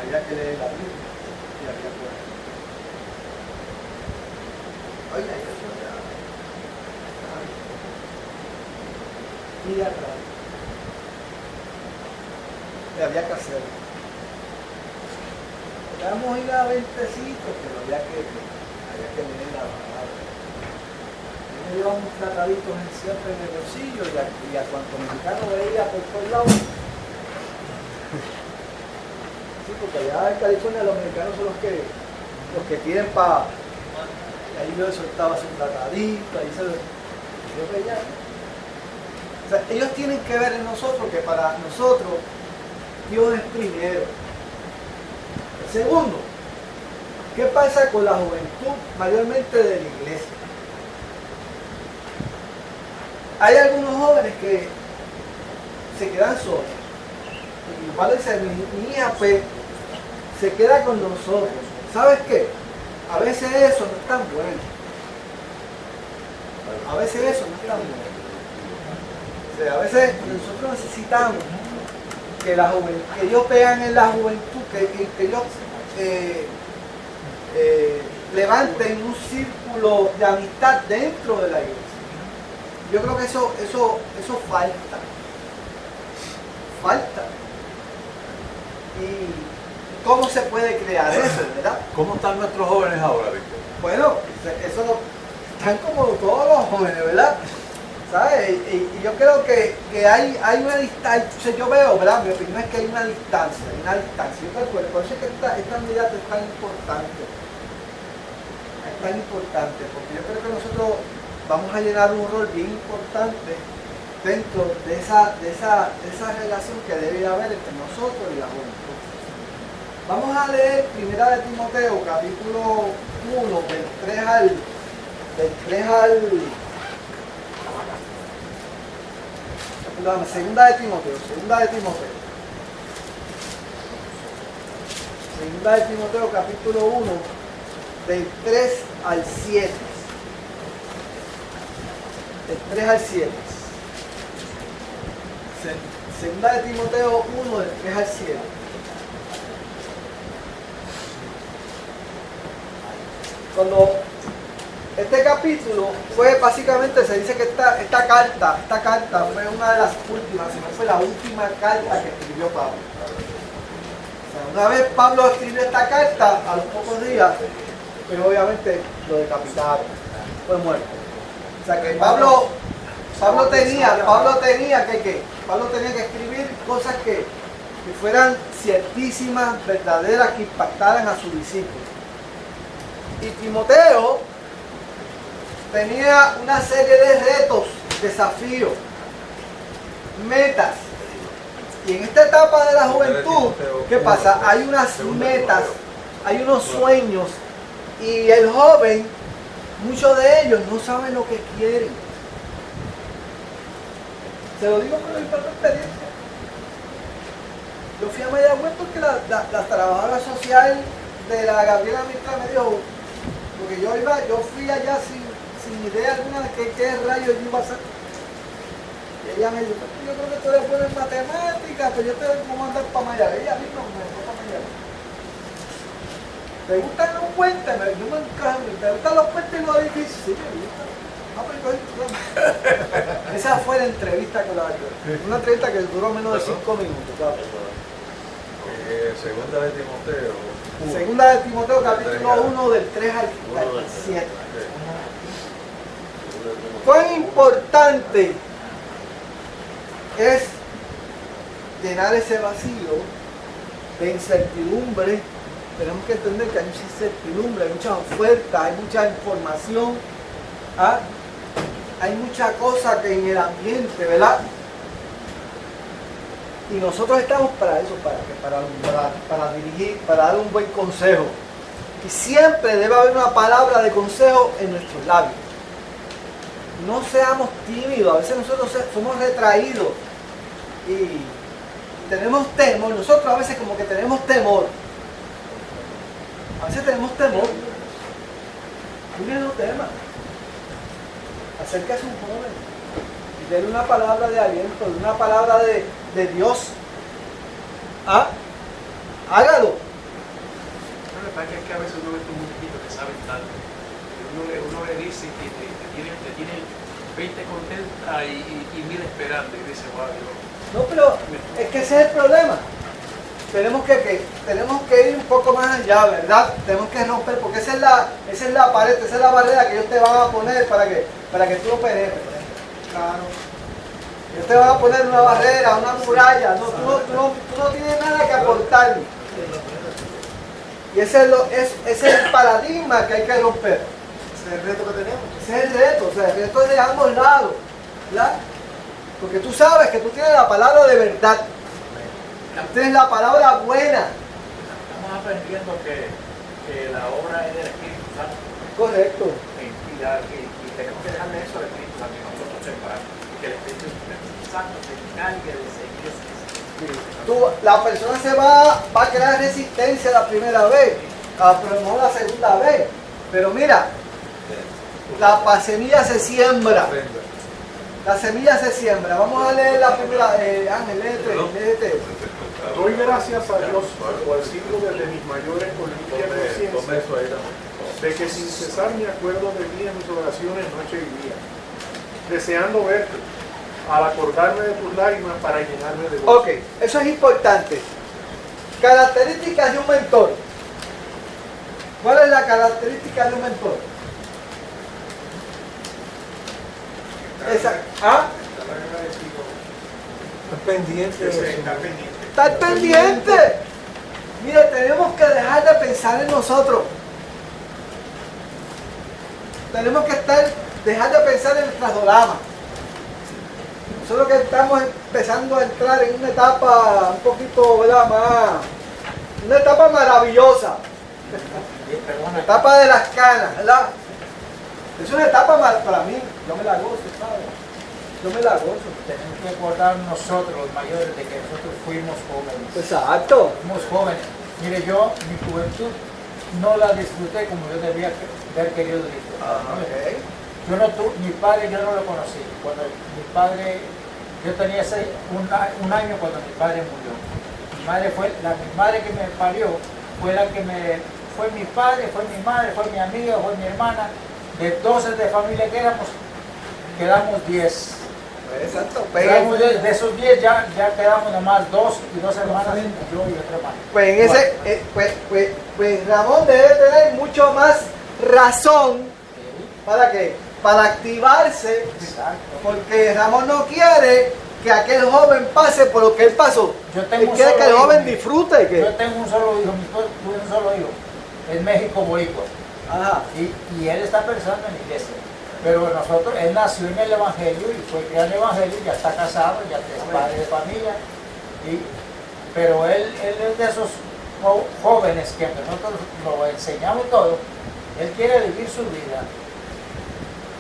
había que leer la Biblia y había que orar. Oiga, eso ya. Y de atrás. Y había que hacerlo. Podíamos ir a 20 sitios, pero había que leer la palabra. Yo me llevaba unos trataditos siempre en el bolsillo y a cuanto mexicano veía por todos lados. Sí, porque allá en California los mexicanos son los que tienen para. Y ahí yo soltaba su tratadito, ahí yo veía. O sea, ellos tienen que ver en nosotros que para nosotros Dios es primero. Segundo, ¿qué pasa con la juventud, mayormente de la iglesia? Hay algunos jóvenes que se quedan solos. Igual dice, mi hija pues se queda con nosotros. ¿Sabes qué? A veces eso no es tan bueno. A veces eso no es tan bueno. O sea, a veces nosotros necesitamos que ellos vean en la juventud, que ellos levanten un círculo de amistad dentro de la iglesia. Yo creo que eso falta. Falta. ¿Y cómo se puede crear eso, verdad?
¿Cómo están nuestros jóvenes ahora, Víctor?
Bueno, eso están como todos los jóvenes, ¿verdad? ¿sabes? Y yo creo que hay una distancia, yo veo, ¿verdad? Mi opinión es que hay una distancia. Yo creo que por eso es que esta unidad es tan importante. Es tan importante, porque yo creo que nosotros vamos a llenar un rol bien importante dentro de esa relación que debe haber entre nosotros y la juventud. Vamos a leer 1 de Timoteo, capítulo 1, del 3 al... Perdón, segunda de Timoteo. Segunda de Timoteo, capítulo 1, del 3 al 7. Del 3 al 7. Segunda de Timoteo 1, del 3 al 7. Cuando este capítulo fue básicamente, se dice que esta carta fue una de las últimas, si no fue la última carta que escribió Pablo. O sea, una vez Pablo escribió esta carta, a los pocos días, pero obviamente lo decapitaron, fue muerto. O sea que Pablo tenía que escribir cosas que fueran ciertísimas, verdaderas, que impactaran a sus discípulos. Y Timoteo tenía una serie de retos, desafíos, metas. Y en esta etapa de la juventud, ¿qué pasa? Hay unas metas, hay unos sueños, y el joven, muchos de ellos no saben lo que quieren. Se lo digo por mi propia experiencia. Yo fui a Mayagüez porque la trabajadora social de la Gabriela Mitra me dijo, porque yo fui allá sin idea alguna de qué rayos yo iba a hacer. Y ella me dijo, yo creo que tú eres bueno en matemáticas, pues yo te voy a mandar para Mayagüez. Ella misma me dejó para Mayagüez. ¿Te gustan los puentes? Yo me encajo. ¿Te gustan los puentes y los edificios? Sí, me gustan. Esa fue la entrevista con la Gabriela. Una entrevista que duró menos de 5 minutos. Claro.
Segunda de Timoteo.
Segunda de Timoteo, capítulo 1, del 3 al 7. ¿Cuán importante es llenar ese vacío de incertidumbre? Tenemos que entender que hay mucha incertidumbre, hay mucha oferta, hay mucha información, ¿ah? Hay mucha cosa que en el ambiente, ¿verdad? Y nosotros estamos para eso, para dirigir, para dar un buen consejo. Y siempre debe haber una palabra de consejo en nuestros labios. No seamos tímidos, a veces nosotros somos retraídos y tenemos temor. Nosotros a veces como que tenemos temor. A veces tenemos temor. Mire, no tema. Acérquese a un joven y denle una palabra de aliento, una palabra de Dios. ¿Ah? Hágalo.
Lo que pasa es que a veces uno ve estos muchachitos que saben tanto. Uno le dice que te tiene 20 contenta y 1000 esperando. Y dice, wow, Dios.
No, pero es que ese es el problema. Tenemos que ir un poco más allá, ¿verdad? Tenemos que romper, porque esa es la pared, esa es la barrera que ellos te van a poner para que tú lo penetres. Claro. Ellos te van a poner una barrera, una muralla. No, tú no tienes nada que aportar. Y ese es el paradigma que hay que romper.
Ese es el reto que tenemos.
Ese es el reto, o sea, el reto es de ambos lados, ¿verdad? Porque tú sabes que tú tienes la palabra de verdad. Tienes la palabra buena.
Estamos aprendiendo que la obra es del Espíritu Santo.
Correcto.
Y tenemos que dejarle eso al Espíritu Santo y nosotros separar. Que el Espíritu Santo se encargue de seguir eso.
La persona se va a crear resistencia la primera vez, pero no la segunda vez. Pero mira, la semilla se siembra. La semilla se siembra. Vamos a leer la primera. Ángel, léete.
Doy gracias a Dios por decirlo desde mis mayores con limpia conciencia, de que sin cesar me acuerdo de ti en mis oraciones noche y día, deseando verte, al acordarme de tus lágrimas para llenarme de gozo.
Ok, eso es importante. Características de un mentor. ¿Cuál es la característica de un mentor?
Está
Exacto. ¿Ah?
Estaba agradecido.
Pendiente de eso.
Está pendiente.
Estar pendiente. Mire, tenemos que dejar de pensar en nosotros. Tenemos que dejar de pensar en nuestras doramas. Nosotros que estamos empezando a entrar en una etapa un poquito, ¿verdad? Una etapa maravillosa. La etapa de las canas, ¿verdad? Es una etapa para mí. Yo me la gozo, ¿sabes? Yo me la gozo.
Tenemos que acordar nosotros, los mayores, de que nosotros fuimos jóvenes.
Exacto.
Fuimos jóvenes. Mire, yo mi juventud no la disfruté como yo debía haber querido disfrutar. ¿No?
Okay.
Mi padre yo no lo conocí. Cuando mi padre, yo tenía un año cuando mi padre murió. Mi madre que me parió fue la que fue mi padre, fue mi madre, fue mi amiga, fue mi hermana. De 12 de familia que éramos, quedamos 10.
Exacto.
Quedamos de esos 10 ya quedamos nomás 2 y 2 hermanas, yo y otra hermana.
Pues en ese, pues Ramón debe tener mucho más razón. ¿Para qué? Para activarse.
Exacto.
Porque Ramón no quiere que aquel joven pase por lo que él pasó.
Yo
Él
tengo un
quiere
solo
que el
hijo.
joven disfrute.
Yo tengo un solo hijo, mi esposo tuvo un solo hijo, en México boricua.
Ajá.
Y él está pensando en la iglesia. Pero nosotros, él nació en el Evangelio y fue criado en el Evangelio, ya está casado, ya es padre de familia. Pero él es de esos jóvenes que nosotros lo enseñamos todo. Él quiere vivir su vida.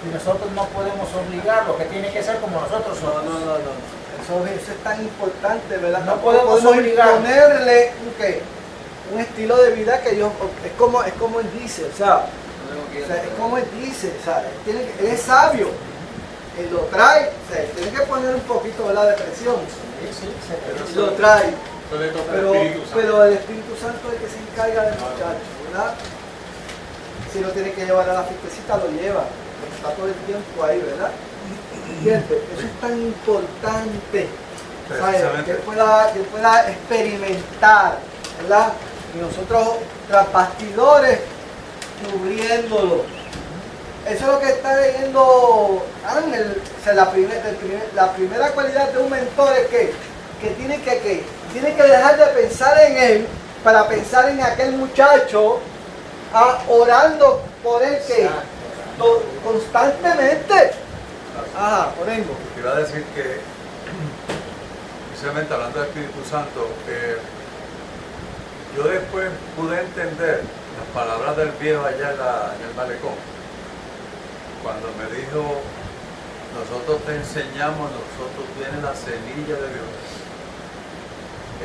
Y nosotros no podemos obligarlo, que tiene que ser como nosotros somos.
No. Eso es tan importante, ¿verdad?
No podemos obligar.
Imponerle un estilo de vida que ellos, es como él dice, o sea, es como él dice, o sea, él es sabio, él lo trae, o sea, él tiene que poner un poquito, ¿verdad?, de presión, lo trae, pero el Espíritu Santo es el que se encarga del muchacho, ¿verdad? Si lo tiene que llevar a la fiestecita, lo lleva, está todo el tiempo ahí, ¿verdad? ¿Entiendes? Eso es tan importante, ¿sabes? Que él pueda experimentar, ¿verdad? Y nosotros tras bastidores cubriéndolo. Eso es lo que está leyendo Ángel. O sea, la primera cualidad de un mentor es que tiene que dejar de pensar en él para pensar en aquel muchacho, orando por él constantemente. Ajá, orando.
Iba a decir que, precisamente hablando del Espíritu Santo, yo después pude entender las palabras del viejo allá en el malecón, cuando me dijo: nosotros te enseñamos, nosotros tienes la semilla de Dios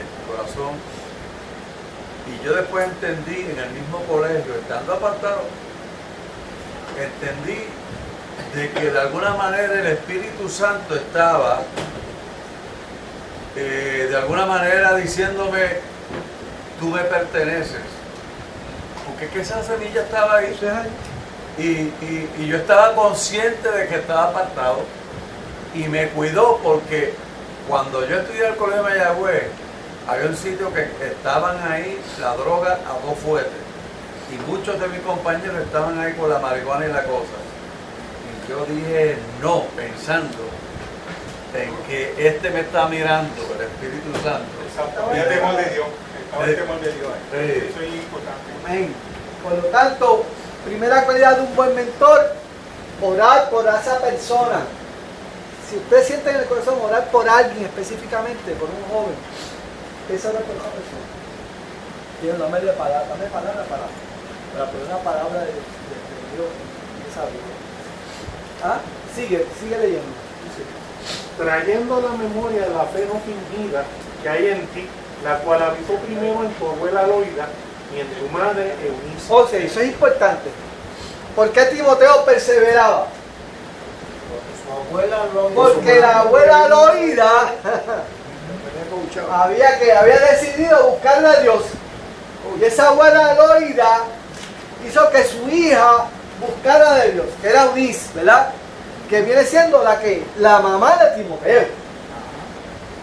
en tu corazón. Y yo después entendí en el mismo colegio, estando apartado, entendí de que de alguna manera el Espíritu Santo estaba de alguna manera diciéndome: tú me perteneces, porque es que esa semilla estaba ahí y yo estaba consciente de que estaba apartado, y me cuidó, porque cuando yo estudié en el colegio de Mayagüez había un sitio que estaban ahí la droga a 2 fuertes, y muchos de mis compañeros estaban ahí con la marihuana y la cosa, y yo dije no, pensando en que me está mirando, el Espíritu Santo.
Exacto, el temor de Dios. El temor de Dios. Eso es importante.
Amén. Por lo tanto, primera cualidad de un buen mentor: orar por esa persona. Si usted siente en el corazón orar por alguien específicamente, por un joven, esa es por esa persona. Dios, dame palabra para poner una palabra de Dios en esa vida. ¿Ah? Sigue leyendo.
Trayendo a la memoria la fe no fingida que hay en ti, la cual habitó primero en tu abuela Loida y en tu madre Eunice.
O sea, eso es importante. ¿Por qué Timoteo perseveraba? Porque la abuela Loida había decidido buscarle a Dios. Y esa abuela Loida hizo que su hija buscara de Dios, que era Eunice, ¿verdad? Que viene siendo la mamá de Timoteo.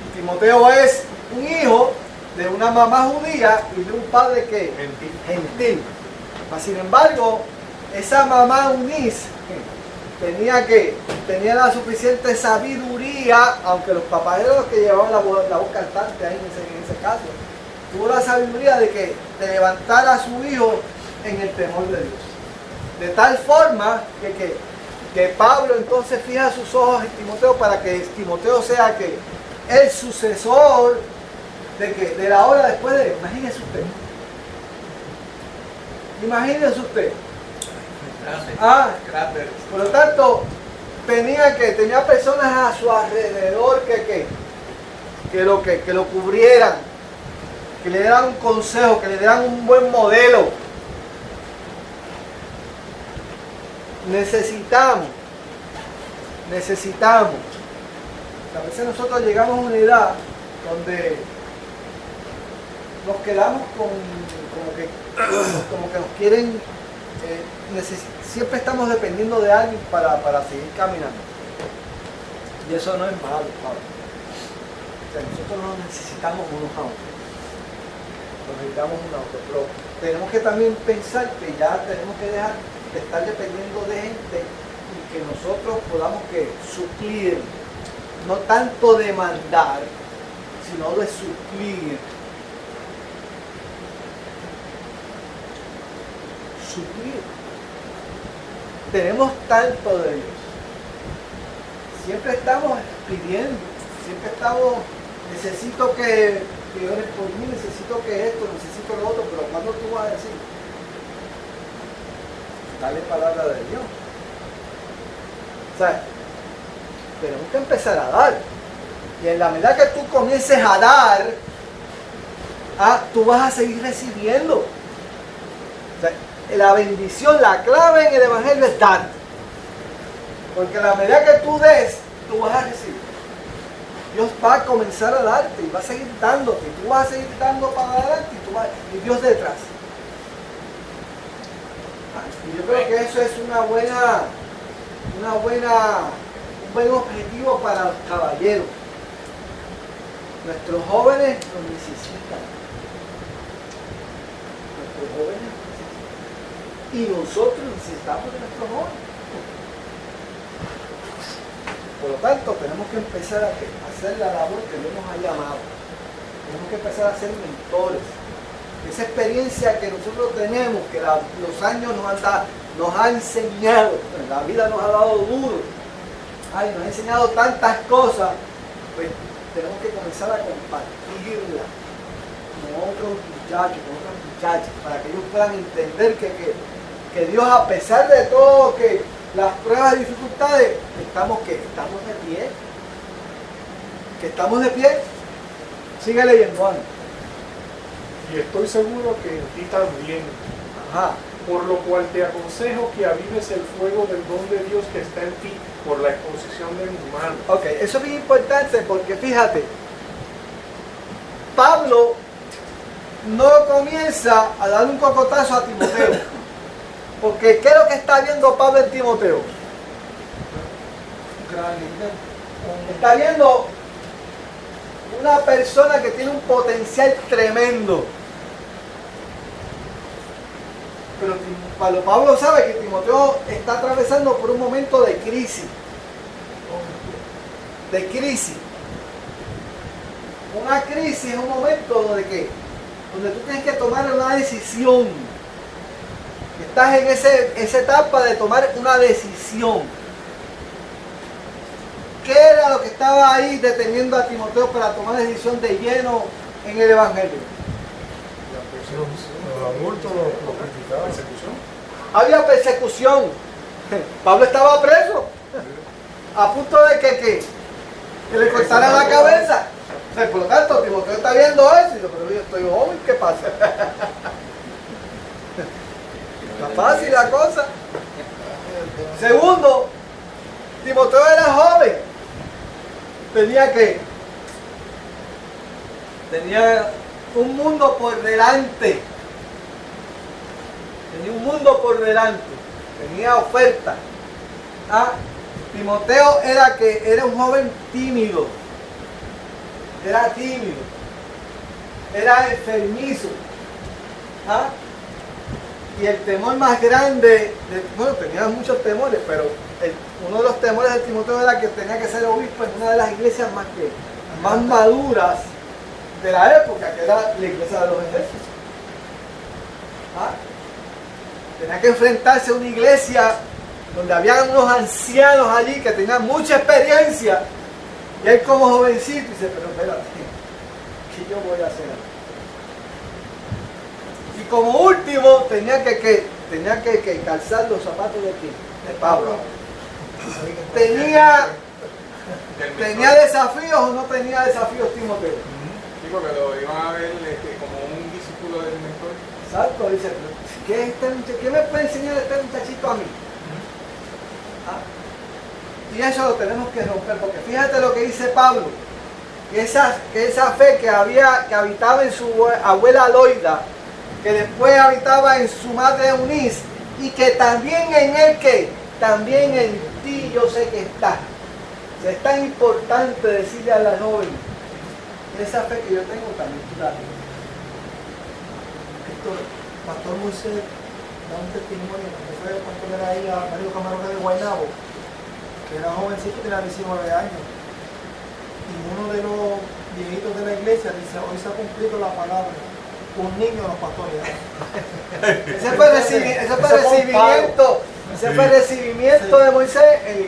Y Timoteo es un hijo de una mamá judía y de un padre que gentil. Mas, sin embargo, esa mamá Eunice tenía la suficiente sabiduría, aunque los papás eran los que llevaban la voz cantante ahí en ese caso, tuvo la sabiduría de levantar a su hijo en el temor de Dios. De tal forma que Pablo entonces fija sus ojos en Timoteo para que Timoteo sea el sucesor de la hora después de él. Imagínese usted. Por lo tanto, tenía personas a su alrededor que lo cubrieran, que le dieran un consejo, que le dieran un buen modelo. Necesitamos. A veces nosotros llegamos a una edad donde nos quedamos como que nos quieren, siempre estamos dependiendo de alguien para seguir caminando. Y eso no es malo, Pablo. O sea, nosotros no necesitamos unos a otros. Necesitamos un auto, pero tenemos que también pensar que ya tenemos que dejar de estar dependiendo de gente y que nosotros podamos suplir, no tanto demandar, sino de suplir. Tenemos tanto de Dios. Siempre estamos pidiendo, siempre estamos, necesito que ores por mí, necesito que esto, necesito lo otro, pero ¿cuándo tú vas a decir? Dale palabra de Dios. O sea, tenemos que empezar a dar. Y en la medida que tú comiences a dar, tú vas a seguir recibiendo. O sea, la bendición, la clave en el evangelio es dar. Porque en la medida que tú des, tú vas a recibir. Dios va a comenzar a darte y va a seguir dándote. Y tú vas a seguir dando para adelante y Dios detrás. Y yo creo que eso es un buen objetivo para los caballeros. Nuestros jóvenes nos necesitan. Y nosotros necesitamos de nuestros jóvenes. Por lo tanto, tenemos que empezar a hacer la labor que Dios nos ha llamado. Tenemos que empezar a ser mentores. Esa experiencia que nosotros tenemos, que los años nos ha enseñado, la vida nos ha dado duro, nos ha enseñado tantas cosas, pues tenemos que comenzar a compartirla con otros muchachos, con otras muchachas, para que ellos puedan entender que Dios, a pesar de todo, que las pruebas y dificultades, estamos de pie. Que estamos de pie. Sigue leyendo, Ana.
Y estoy seguro que en ti también.
Ajá.
Por lo cual te aconsejo que avives el fuego del don de Dios que está en ti por la exposición de mis manos.
Ok, eso es bien importante porque fíjate, Pablo no comienza a dar un cocotazo a Timoteo. Porque ¿qué es lo que está viendo Pablo en Timoteo? Está viendo una persona que tiene un potencial tremendo. Pero Pablo sabe que Timoteo está atravesando por un momento de crisis. Una crisis es un momento donde tú tienes que tomar una decisión. Estás en esa etapa de tomar una decisión. ¿Qué era lo que estaba ahí deteniendo a Timoteo para tomar decisión de lleno en el Evangelio? Había persecución. Pablo estaba preso. A punto de que le cortaran la cabeza. O sea, por lo tanto, Timoteo está viendo eso y dice, pero yo estoy joven, ¿qué pasa? Está fácil la cosa. Segundo, Timoteo era joven. Tenía un mundo por delante. Tenía oferta. Timoteo era un joven tímido. Era enfermizo. Y el temor más grande, tenía muchos temores, pero uno de los temores de Timoteo era que tenía que ser obispo en una de las iglesias más maduras de la época, que era la iglesia de los Efesios. ¿Ah? Tenía que enfrentarse a una iglesia donde había unos ancianos allí que tenían mucha experiencia, y él como jovencito dice, pero espérate, ¿qué yo voy a hacer? Y como último tenía que calzar los zapatos de quién? De Pablo. ¿Tenía desafíos o no tenía desafíos Timoteo?
Sí, porque lo iban a ver como un discípulo del mentor.
Exacto, dice, ¿qué me puede enseñar este muchachito a mí? ¿Ah? Y eso lo tenemos que romper, porque fíjate lo que dice Pablo, que esa fe que habitaba en su abuela Loida, que después habitaba en su madre Eunice, y que también en él, que también en ti yo sé que está. O sea, es tan importante decirle a la joven, esa fe que yo tengo también tú la tienes.
Pastor Moisés da un testimonio que fue cuando era ahí a Mario Camarón de Guaynabo, que era jovencito y tenía 19 años. Y uno de los viejitos de la iglesia dice, hoy se ha cumplido la palabra, un niño nos pastorea.
Ese fue recibimiento de Moisés en la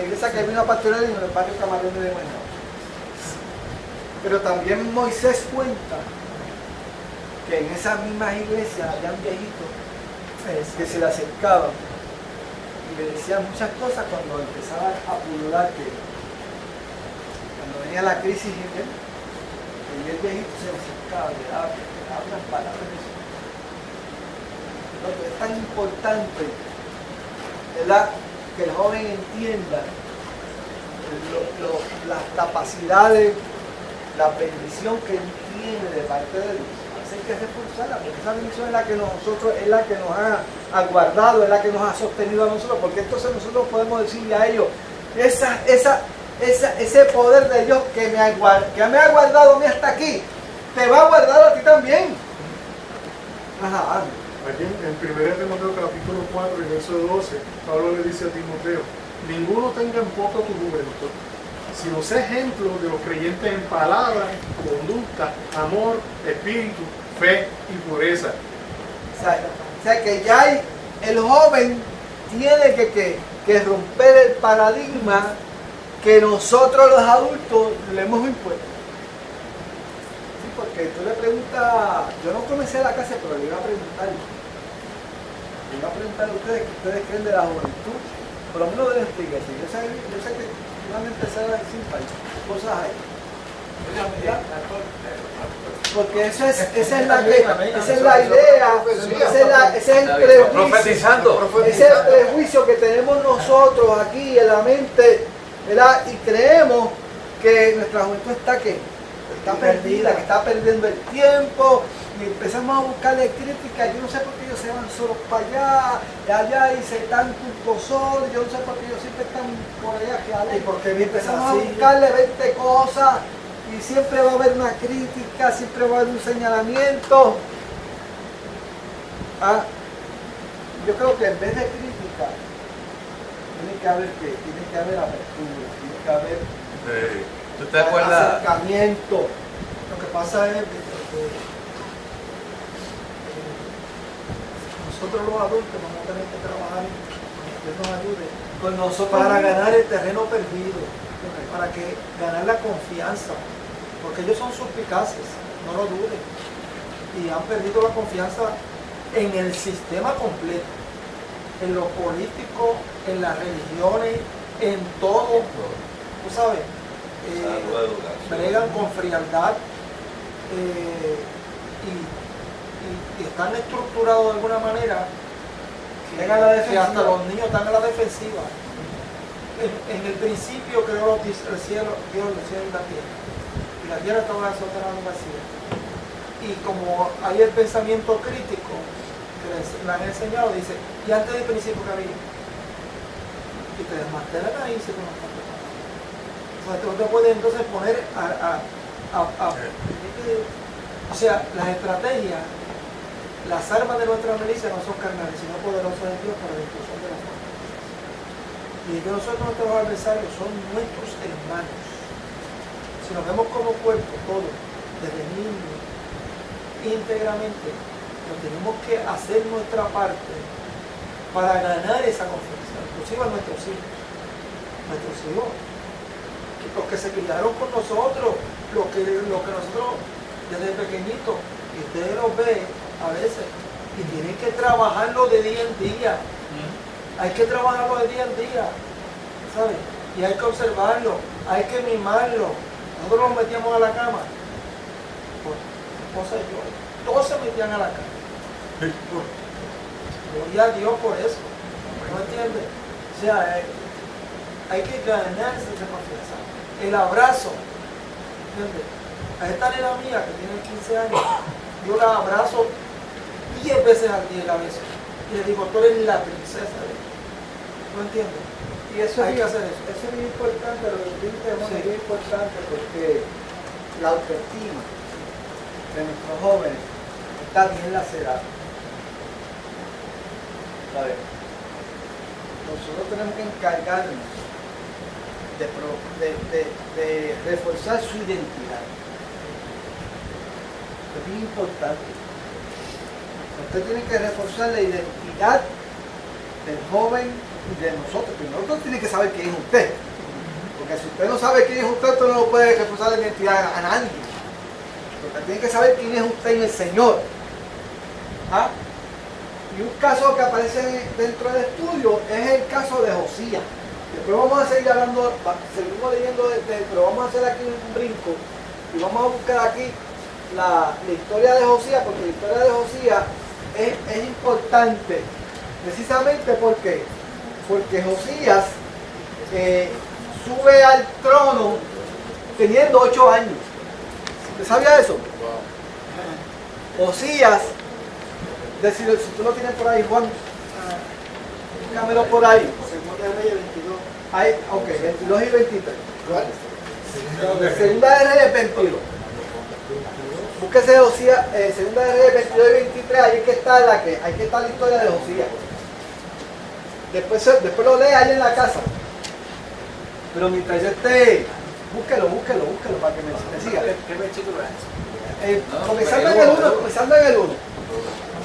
iglesia que vino a pastorear en el barrio Camarones de Guaynabo. Pero también Moisés cuenta que en esas mismas iglesias habían viejitos que se le acercaban y le decían muchas cosas cuando empezaba a pulular, que cuando venía la crisis en él, el viejito se le acercaba y le daba unas palabras de eso. Es tan importante, ¿verdad?, que el joven entienda las capacidades, la bendición que él tiene de parte de Dios. Hay que reforzarla, porque esa bendición es la que nos ha guardado, es la que nos ha sostenido a nosotros, porque entonces nosotros podemos decirle a ellos, ese poder de Dios que me ha guardado a mí hasta aquí, te va a guardar a ti también. Ajá.
Aquí en 1 Timoteo capítulo 4 y verso 12, Pablo le dice a Timoteo, ninguno tenga en poco tu juventud, sino sé ejemplo de los creyentes en palabra, conducta, amor, espíritu, fe y pureza.
O sea que ya el joven tiene que romper el paradigma que nosotros los adultos le hemos impuesto. Sí, porque tú le preguntas, yo no comencé la clase, pero le iba a preguntar a ustedes qué ustedes creen de la juventud, por lo menos de nuestra iglesia. Yo sé que van a empezar a decir cosas ahí. Porque esa es la idea, ese es el prejuicio que tenemos nosotros aquí en la mente, ¿verdad? Y creemos que nuestra juventud está perdida, que está perdiendo el tiempo, y empezamos a buscarle críticas. Yo no sé por qué ellos se van solos para allá y se están juntos solos, yo no sé por qué ellos siempre están por allá que allá. Y empezamos a buscarle 20 cosas, y siempre va a haber una crítica, siempre va a haber un señalamiento. Yo creo que en vez de crítica, tiene que haber apertura, tiene que haber
¿Tú te acuerdas?
acercamiento.
Lo que pasa es que nosotros los adultos vamos a tener que trabajar, que Dios nos ayude,
Con nosotros
para
mismos.
ganar el terreno perdido, para ganar la confianza, porque ellos son suspicaces, no lo duden, y han perdido la confianza en el sistema completo, en lo político, en las religiones, en todo, tú sabes, bregan con frialdad y están estructurados de alguna manera que hasta los niños están a la defensiva. En el principio creó el cielo, Dios el cielo y la tierra, y la tierra estaba azotada vacía. Y como hay el pensamiento crítico que les han enseñado, dice, y antes del principio que había, y te desmantelan ahí se conocen. O sea, tú te puedes entonces poner o sea, las estrategias, las armas de nuestra milicia no son carnales, sino poderosas en Dios para la destrucción de la fortaleza. Y que nosotros nuestros adversarios son nuestros hermanos. Si nos vemos como cuerpo, todos, desde niños, íntegramente, pues tenemos que hacer nuestra parte para ganar esa confianza, inclusive a nuestros hijos. Los que se criaron con nosotros, los que nosotros desde pequeñitos, y ustedes los ven a veces, y tienen que trabajarlo de día en día. Hay que trabajarlo de día en día, ¿sabes? Y hay que observarlo, hay que mimarlo. Nosotros nos metíamos a la cama, pues, mi esposa y yo, todos se metían a la cama. Gloria a Dios por eso, ¿no entiendes? O sea, hay que ganarse esa confianza. El abrazo, ¿entiendes? A esta nena mía que tiene 15 años, yo la abrazo 10 veces al día la beso. Y le digo, tú eres la princesa de ella. ¿No entiendes?
Y eso
Hay
es,
que hacer eso.
eso es bien importante, lo que dijiste es
Sí.
bien importante porque la autoestima de nuestros jóvenes está bien lacerada. ¿Sabes? Nosotros tenemos que encargarnos de reforzar su identidad. Es bien importante. Usted tiene que reforzar la identidad del joven y de nosotros. Primero usted tiene que saber quién es usted. Porque si usted no sabe quién es usted no lo puede reforzar la identidad a nadie. Porque tiene que saber quién es usted en el Señor. ¿Ah? Y un caso que aparece dentro del estudio es el caso de Josías. Después vamos a seguir hablando, seguimos leyendo pero vamos a hacer aquí un brinco y vamos a buscar aquí la historia de Josías, porque la historia de Josías es importante, precisamente porque Josías sube al trono teniendo 8 años. ¿Usted sabía eso? Josías, si tú lo tienes por ahí, Juan, búscamelo por ahí.
Segunda de Reyes 22.
Ahí, ok, 22 y 23. Segunda de Reyes 22. Búsquese Josías, Segunda de Reyes 22 y 23, ahí que está la historia de Josías. Después lo lee ahí en la casa. Pero mientras yo esté, búsquelo para que me siga.
¿Qué versículo es?
Comenzando en el 1.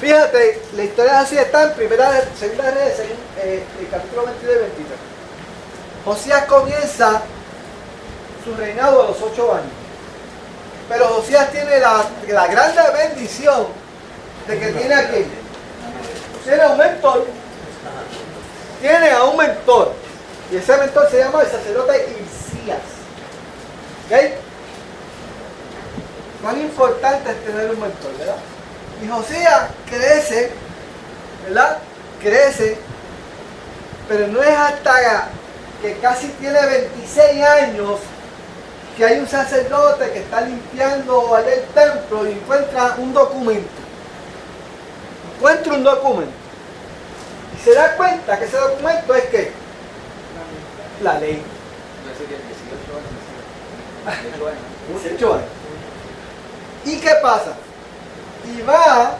Fíjate, la historia de Josías está en Segunda de Reyes, el capítulo 22 y 23. Josías comienza su reinado a los 8 años. Pero Josías tiene la grande bendición de que tiene aquí. Tiene un mentor. Tiene a un mentor. Y ese mentor se llama el sacerdote Hilcías. ¿Ok? Cuán importante es tener un mentor, ¿verdad? Y Josías crece, ¿verdad? Crece, pero no es hasta que casi tiene 26 años que hay un sacerdote que está limpiando allá el templo y encuentra un documento. Y se da cuenta que ese documento es ¿qué? La ley.
Parece que 18 años.
18 años. ¿Y qué pasa? Y va,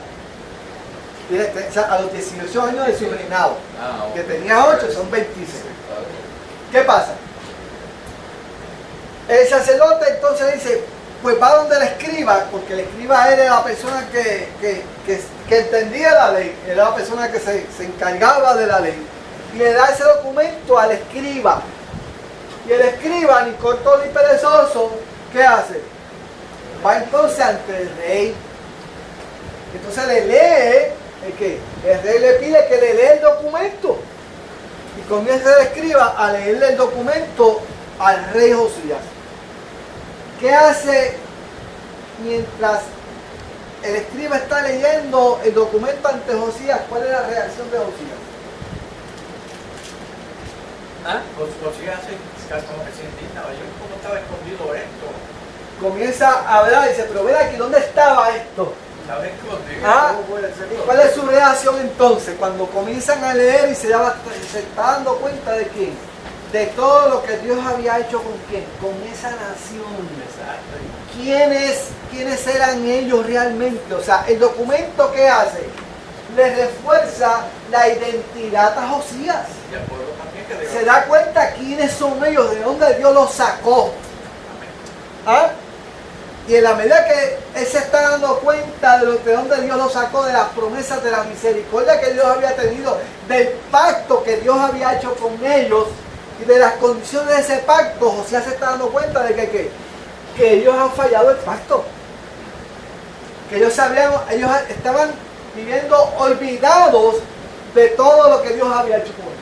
fíjate, a los 18 años de su reinado, que tenía 8, son 26. ¿Qué pasa? El sacerdote entonces dice, pues va donde el escriba, porque el escriba era la persona que entendía la ley, era la persona que se encargaba de la ley, y le da ese documento al escriba. Y el escriba, ni corto ni perezoso, ¿qué hace? Va entonces ante el rey. Entonces le lee, el rey le pide que le lea el documento. Y comienza el escriba a leerle el documento al rey Josías. ¿Qué hace mientras el escriba está leyendo el documento ante Josías? ¿Cuál es la reacción de Josías?
Josías como que se indignaba. ¿Cómo estaba escondido esto?
Comienza a hablar y dice, pero ven aquí, ¿dónde estaba esto?
Estaba escondido.
¿Ah? ¿Y cuál es su reacción entonces? Cuando comienzan a leer y se está dando cuenta de quién, de todo lo que Dios había hecho con quién, con esa nación.
Exacto.
¿Quiénes eran ellos realmente? O sea, el documento que hace le refuerza la identidad a Josías.
Y al pueblo también.
se da cuenta quiénes son ellos, de dónde Dios los sacó. ¿Ah? Y en la medida que él se está dando cuenta de dónde Dios los sacó, de las promesas, de la misericordia que Dios había tenido, del pacto que Dios había hecho con ellos y de las condiciones de ese pacto, Josías se está dando cuenta de que ellos han fallado el pacto. Que ellos estaban viviendo olvidados de todo lo que Dios había hecho con ellos.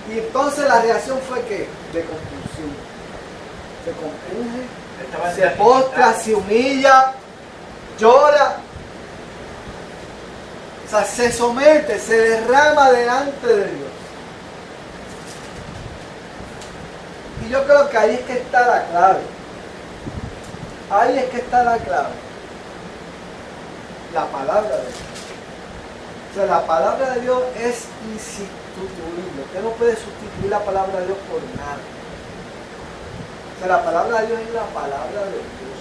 Y entonces la reacción fue que de confusión. Se compunge, se postra, se humilla, llora. O sea, se somete, se derrama delante de Dios. Y yo creo que ahí es que está la clave. Ahí es que está la clave. La palabra de Dios. O sea, la palabra de Dios es insustituible. Usted no puede sustituir la palabra de Dios por nada. O sea, la palabra de Dios es la palabra de Dios.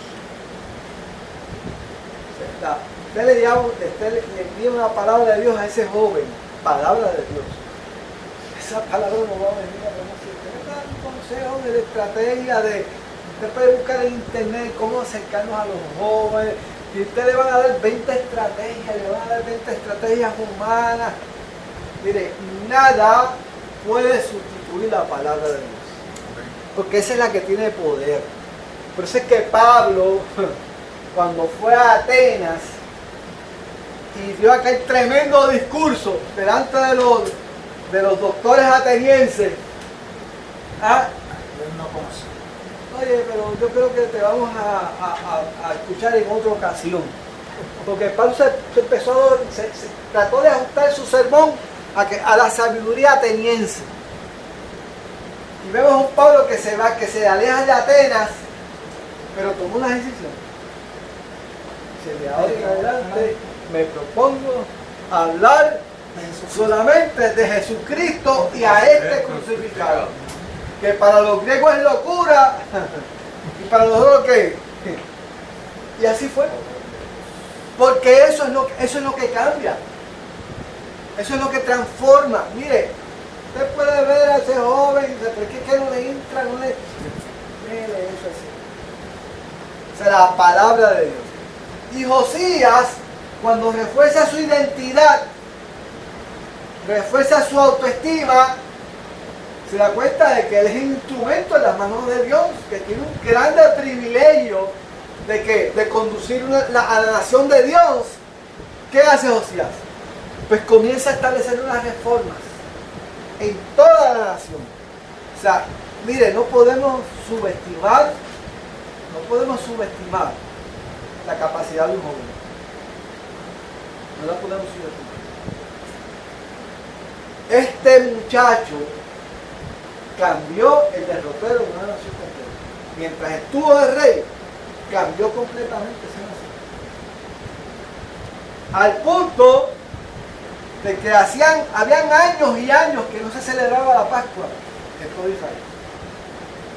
O sea, usted le envía una palabra de Dios a ese joven. Palabra de Dios. Esa palabra no va a venir a como si usted me da un consejo de estrategia usted puede buscar en internet cómo acercarnos a los jóvenes. Y usted le van a dar 20 estrategias, le van a dar 20 estrategias humanas. Mire, nada puede sustituir la palabra de Dios. Porque esa es la que tiene poder. Por eso es que Pablo, cuando fue a Atenas y dio aquel tremendo discurso delante de los doctores atenienses,
no conoce.
oye, pero yo creo que te vamos a escuchar en otra ocasión. Porque Pablo se trató de ajustar su sermón a la sabiduría ateniense. Y vemos un Pablo que se aleja de Atenas, pero tomó una decisión. De ahora en adelante me propongo hablar solamente de Jesucristo y a este crucificado. Que para los griegos es locura y para nosotros ¿qué? Y así fue. Porque eso es lo que cambia. Eso es lo que transforma. Mire, usted puede ver a ese joven y dice, ¿por qué no le entra? Mire, eso así. O sea, la palabra de Dios. Y Josías, cuando refuerza su identidad, refuerza su autoestima, se da cuenta de que él es un instrumento en las manos de Dios, que tiene un grande privilegio de conducir a la nación de Dios. ¿Qué hace Josías? Pues comienza a establecer unas reformas en toda la nación. O sea, mire, no podemos subestimar la capacidad de un joven. No la podemos subestimar. Este muchacho cambió el derrotero de una nación completa. Mientras estuvo de rey, cambió completamente esa nación. Al punto de que habían años y años que no se celebraba la Pascua en todo Israel.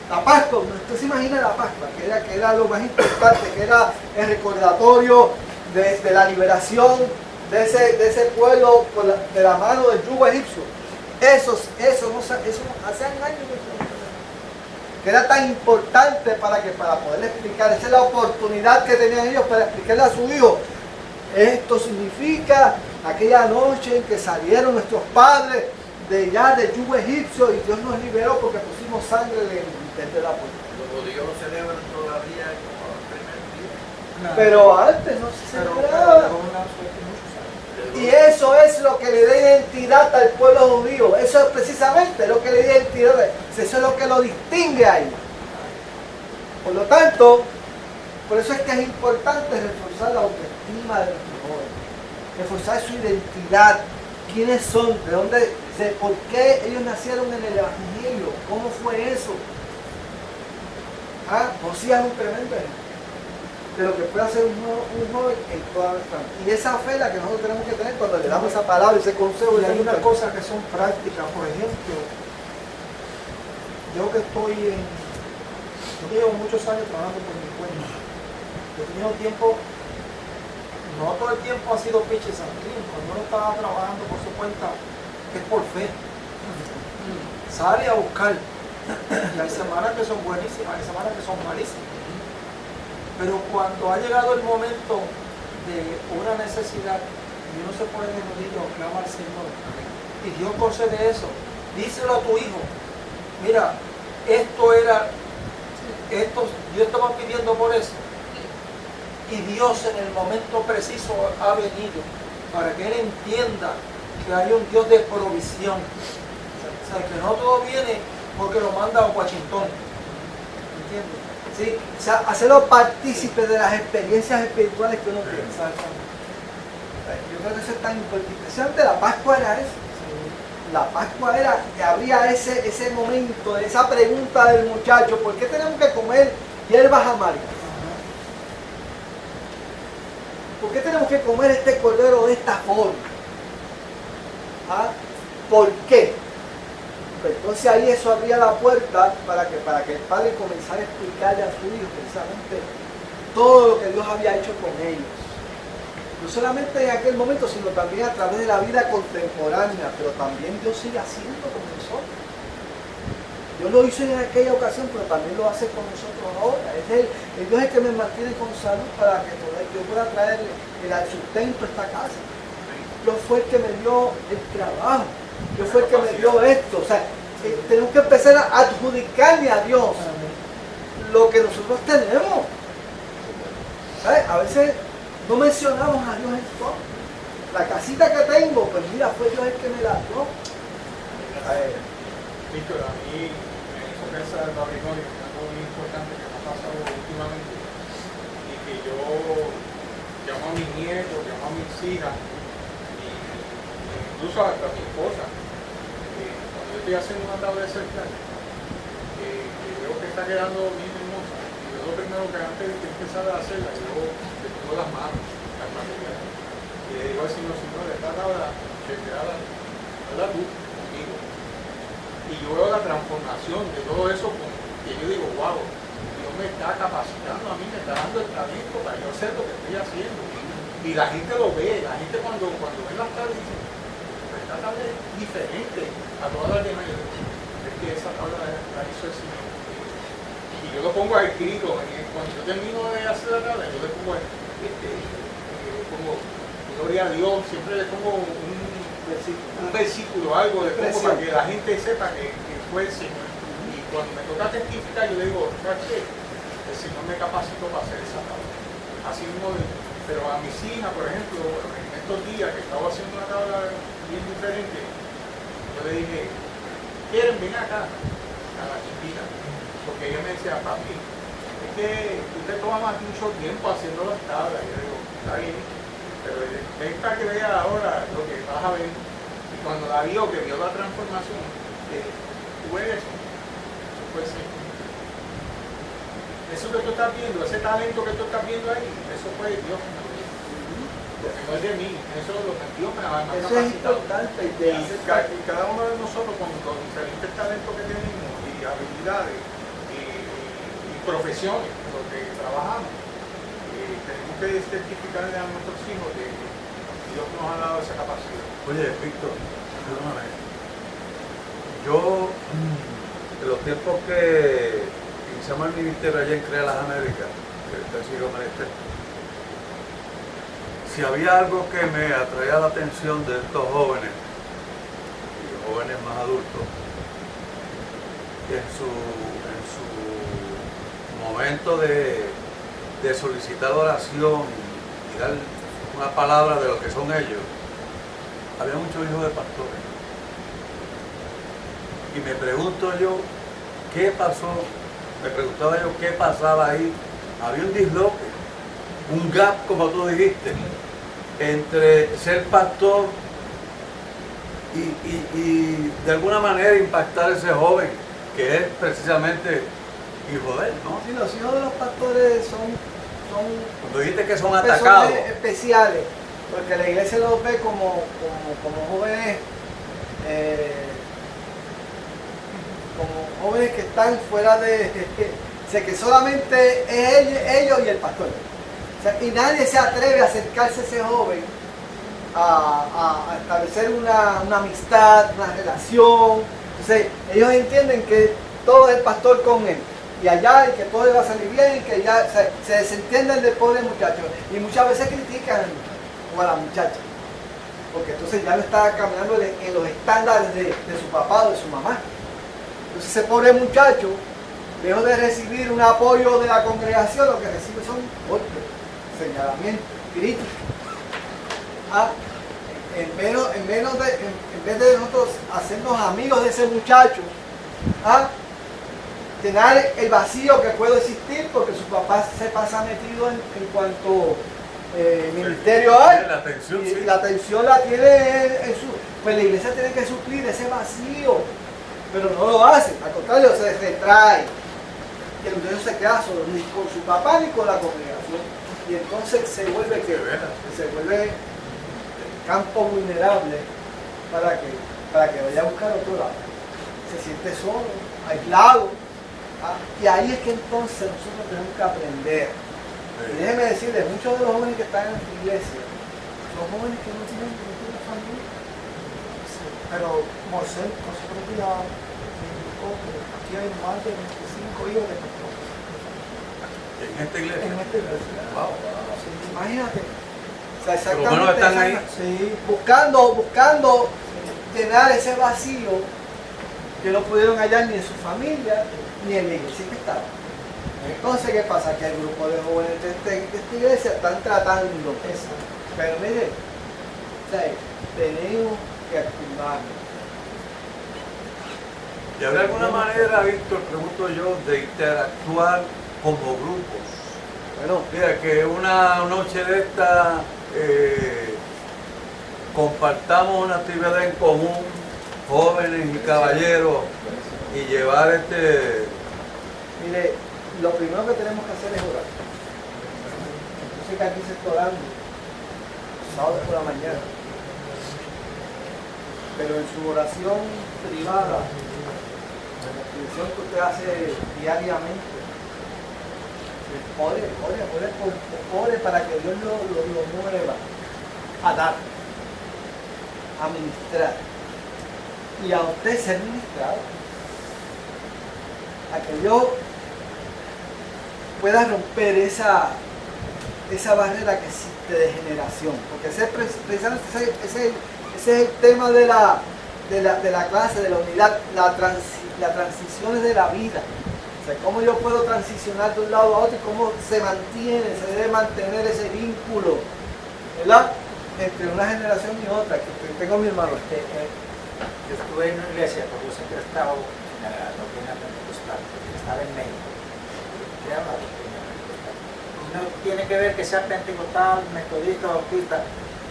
La Pascua, usted se imagina la Pascua, que era lo más importante, que era el recordatorio de la liberación de ese pueblo de la mano del yugo egipcio. Eso hace años que era tan importante para poder explicar. Esa es la oportunidad que tenían ellos para explicarle a su hijo. Esto significa aquella noche en que salieron nuestros padres del yugo egipcio y Dios nos liberó porque pusimos sangre desde la puerta.
Los judíos lo celebran todavía como el primer día.
Pero antes no se celebraba. Y eso es lo que le da identidad al pueblo judío. Eso es precisamente lo que le da identidad. Eso es lo que lo distingue a ellos. Por lo tanto, por eso es que es importante reforzar la autoestima de nuestros jóvenes. Reforzar su identidad. ¿Quiénes son? ¿De dónde? ¿Por qué ellos nacieron en el Evangelio? ¿Cómo fue eso? Josías es un tremendo ejemplo de lo que puede hacer un joven en toda nuestra vida. Y esa fe es la que nosotros tenemos que tener cuando le damos esa palabra, ese consejo.
Y hay unas cosas que son prácticas. Por ejemplo, yo llevo muchos años trabajando por mi cuenta. Yo he tenido tiempo, no todo el tiempo ha sido pitch and clean. Cuando uno estaba trabajando por su cuenta, es por fe. sale a buscar. Y hay semanas que son buenísimas, hay semanas que son malísimas. Pero cuando ha llegado el momento de una necesidad y uno se pone de rodillas, clama al Señor y Dios concede eso, díselo a tu hijo, mira, yo estaba pidiendo por eso y Dios en el momento preciso ha venido para que él entienda que hay un Dios de provisión, o sea, que no todo viene porque lo manda a Washington, ¿entiendes?
Sí, o sea, hacerlo partícipe de las experiencias espirituales que uno tiene. Yo creo que eso es tan importante. Especialmente la Pascua era eso. La Pascua era que habría ese momento, esa pregunta del muchacho, ¿por qué tenemos que comer hierbas amargas? ¿Por qué tenemos que comer este cordero de esta forma? ¿Ah? ¿Por qué? Entonces ahí eso abría la puerta para que el padre comenzara a explicarle a su hijo precisamente todo lo que Dios había hecho con ellos. No solamente en aquel momento, sino también a través de la vida contemporánea, pero también Dios sigue haciendo con nosotros. Dios lo hizo en aquella ocasión, pero también lo hace con nosotros ahora. Es el Dios es que me mantiene con salud para que yo pueda traer el sustento a esta casa. Dios fue el que me dio el trabajo. Dios fue el que me dio esto. O sea, tenemos que empezar a adjudicarle a Dios lo que nosotros tenemos. ¿Sabes? A veces no mencionamos a Dios en todo. La casita que tengo, pues mira, fue Dios el que me la dio.
Víctor, a mí me hizo pensar el matrimonio, que es algo muy importante que me ha pasado últimamente, y que yo llamo a mis nietos, llamo a mis hijas, y incluso hasta a mi esposa. Cuando yo estoy haciendo una tabla de cercal, que veo que está quedando bien hermosa, y yo lo primero que antes de empezar a hacerla, yo le pongo las manos, las materias, y le digo al Señor, esta tabla que queda, ¿verdad tú? Conmigo. Y yo veo la transformación de todo eso, y yo digo, wow, Dios me está capacitando a mí, me está dando el talento para yo hacer lo que estoy haciendo. Y la gente lo ve, la gente cuando ve las tablas dice, pues esta tabla es diferente a todas las demás. Es que esa tabla la hizo el Señor. Y yo lo pongo escrito, cuando yo termino de hacer la tabla, yo le pongo, gloria a Dios, siempre le pongo un versículo, algo de como para que la gente sepa que fue el Señor. Y cuando me toca testificar, yo le digo, ¿sabes qué? El Señor me capacitó para hacer esa tabla. Así mismo, pero a mis hijas, por ejemplo, en estos días que estaba haciendo una tabla bien diferente, yo le dije, ¿quieren? Ven acá, a la chiquita. Porque ella me decía, papi, es que tú te tomas mucho tiempo haciendo las tablas. Y yo digo, está bien. Pero ven para que vea ahora lo que vas a ver. Y cuando la vio, que vio la transformación, tú eres eso. Eso fue ese. Eso que tú estás viendo, ese talento que tú estás viendo ahí, eso fue Dios. Porque no es de mí, eso es lo que Dios me ha capacitado.
Eso es importante.
Y cada uno de nosotros, con los diferentes talentos que tenemos, y habilidades, y profesiones, en lo que trabajamos, tenemos que certificarle a nuestros hijos que Dios nos ha dado esa capacidad.
Oye, Víctor, perdóname. Yo, en los tiempos que iniciamos el ministerio allá en Crea las Américas, que está sido menester, si había algo que me atraía la atención de estos jóvenes, y jóvenes más adultos, en su momento de solicitar oración y dar una palabra de lo que son ellos, había muchos hijos de pastores. Y me pregunto yo, ¿qué pasó? Me preguntaba yo, ¿qué pasaba ahí? Había un disloque, un gap, como tú dijiste, entre ser pastor y de alguna manera impactar a ese joven, que es precisamente hijo de él, ¿no?
Sí, los hijos de los pastores son
cuando dijiste que son atacados,
especiales, porque la iglesia los ve como jóvenes, como jóvenes que están fuera de, o sea, que solamente es ellos y el pastor. O sea, y nadie se atreve a acercarse a ese joven a establecer una amistad, una relación. Entonces, ellos entienden que todo es el pastor con él. Y allá, y que todo le va a salir bien, y que ya se desentienden del pobre muchacho. Y muchas veces critican a la muchacha. Porque entonces ya no está caminando en los estándares de su papá o de su mamá. Entonces ese pobre muchacho, lejos de recibir un apoyo de la congregación, lo que recibe son golpes, señalamientos, críticas. En vez de nosotros hacernos amigos de ese muchacho, llenar el vacío que puede existir porque su papá se pasa metido en cuanto ministerio hay,
la atención,
y
sí.
la atención la tiene pues la iglesia tiene que suplir ese vacío, pero no lo hace, al contrario, se retrae. Y el muchacho se queda solo, ni con su papá ni con la congregación, y entonces se vuelve campo vulnerable para que vaya a buscar otro lado. Se siente solo, aislado, y ahí es que entonces nosotros tenemos que aprender. Y déjeme decirles, muchos de los jóvenes que están en esta iglesia son jóvenes que no tienen familia.
Pero nosotros ya aquí hay más de 25 hijos de pastores.
¿En esta iglesia?
En esta iglesia.
Wow.
Sí,
Imagínate. O sea,
Por lo menos están ahí.
Sí, buscando llenar ese vacío que no pudieron hallar ni en su familia ni en la iglesia que estaban. Entonces, ¿qué pasa? Que el grupo de jóvenes de esta iglesia están tratando eso. Pero mire, o sea, tenemos que activarnos.
¿Y habrá alguna manera, Víctor, pregunto yo, de interactuar como grupos?
Bueno,
Mira, que una noche de esta compartamos una actividad en común, jóvenes y caballeros, y llevar
mire, lo primero que tenemos que hacer es orar. Yo sé que aquí se está orando, sábado por la mañana, pero en su oración privada, en la expresión que usted hace diariamente, ore para que Dios lo mueva a dar, a ministrar, y a usted ser ministrado, a que Dios pueda romper esa barrera que existe de generación, porque precisamente ese es el tema de la clase, de la unidad, las transiciones de la vida. O sea, cómo yo puedo transicionar de un lado a otro y cómo se debe mantener ese vínculo, ¿verdad?, entre una generación y otra. Que tengo mi hermano.
Yo estuve en una iglesia, porque yo siempre he estado en la doctrina pentecostal, estaba en México. Era una doctrina pentecostal. No tiene que ver que sea pentecostal, metodista, bautista,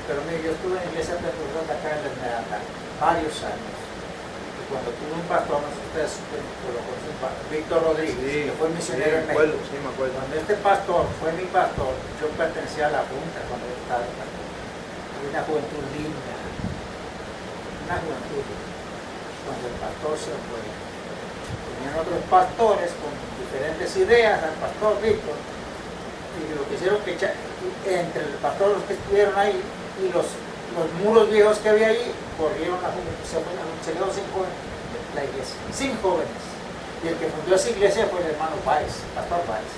pero mire, yo estuve en la iglesia pentecostal acá en la Esmeralda varios años. Y cuando tuve un pastor, no sé si ustedes lo conocen, Víctor Rodríguez, que fue misionero en México.
Sí, me acuerdo.
Cuando este pastor fue mi pastor, yo pertenecía a la junta cuando yo estaba en pastor. Había una juventud linda, una juventud. Cuando el pastor se fue, tenían otros pastores con diferentes ideas al pastor Víctor, y lo que hicieron que entre el pastor, los que estuvieron ahí y los muros viejos que había ahí, corrieron la juventud, se quedó sin jóvenes la iglesia, sin jóvenes. Y el que fundó esa iglesia fue el hermano Páez, pastor Páez.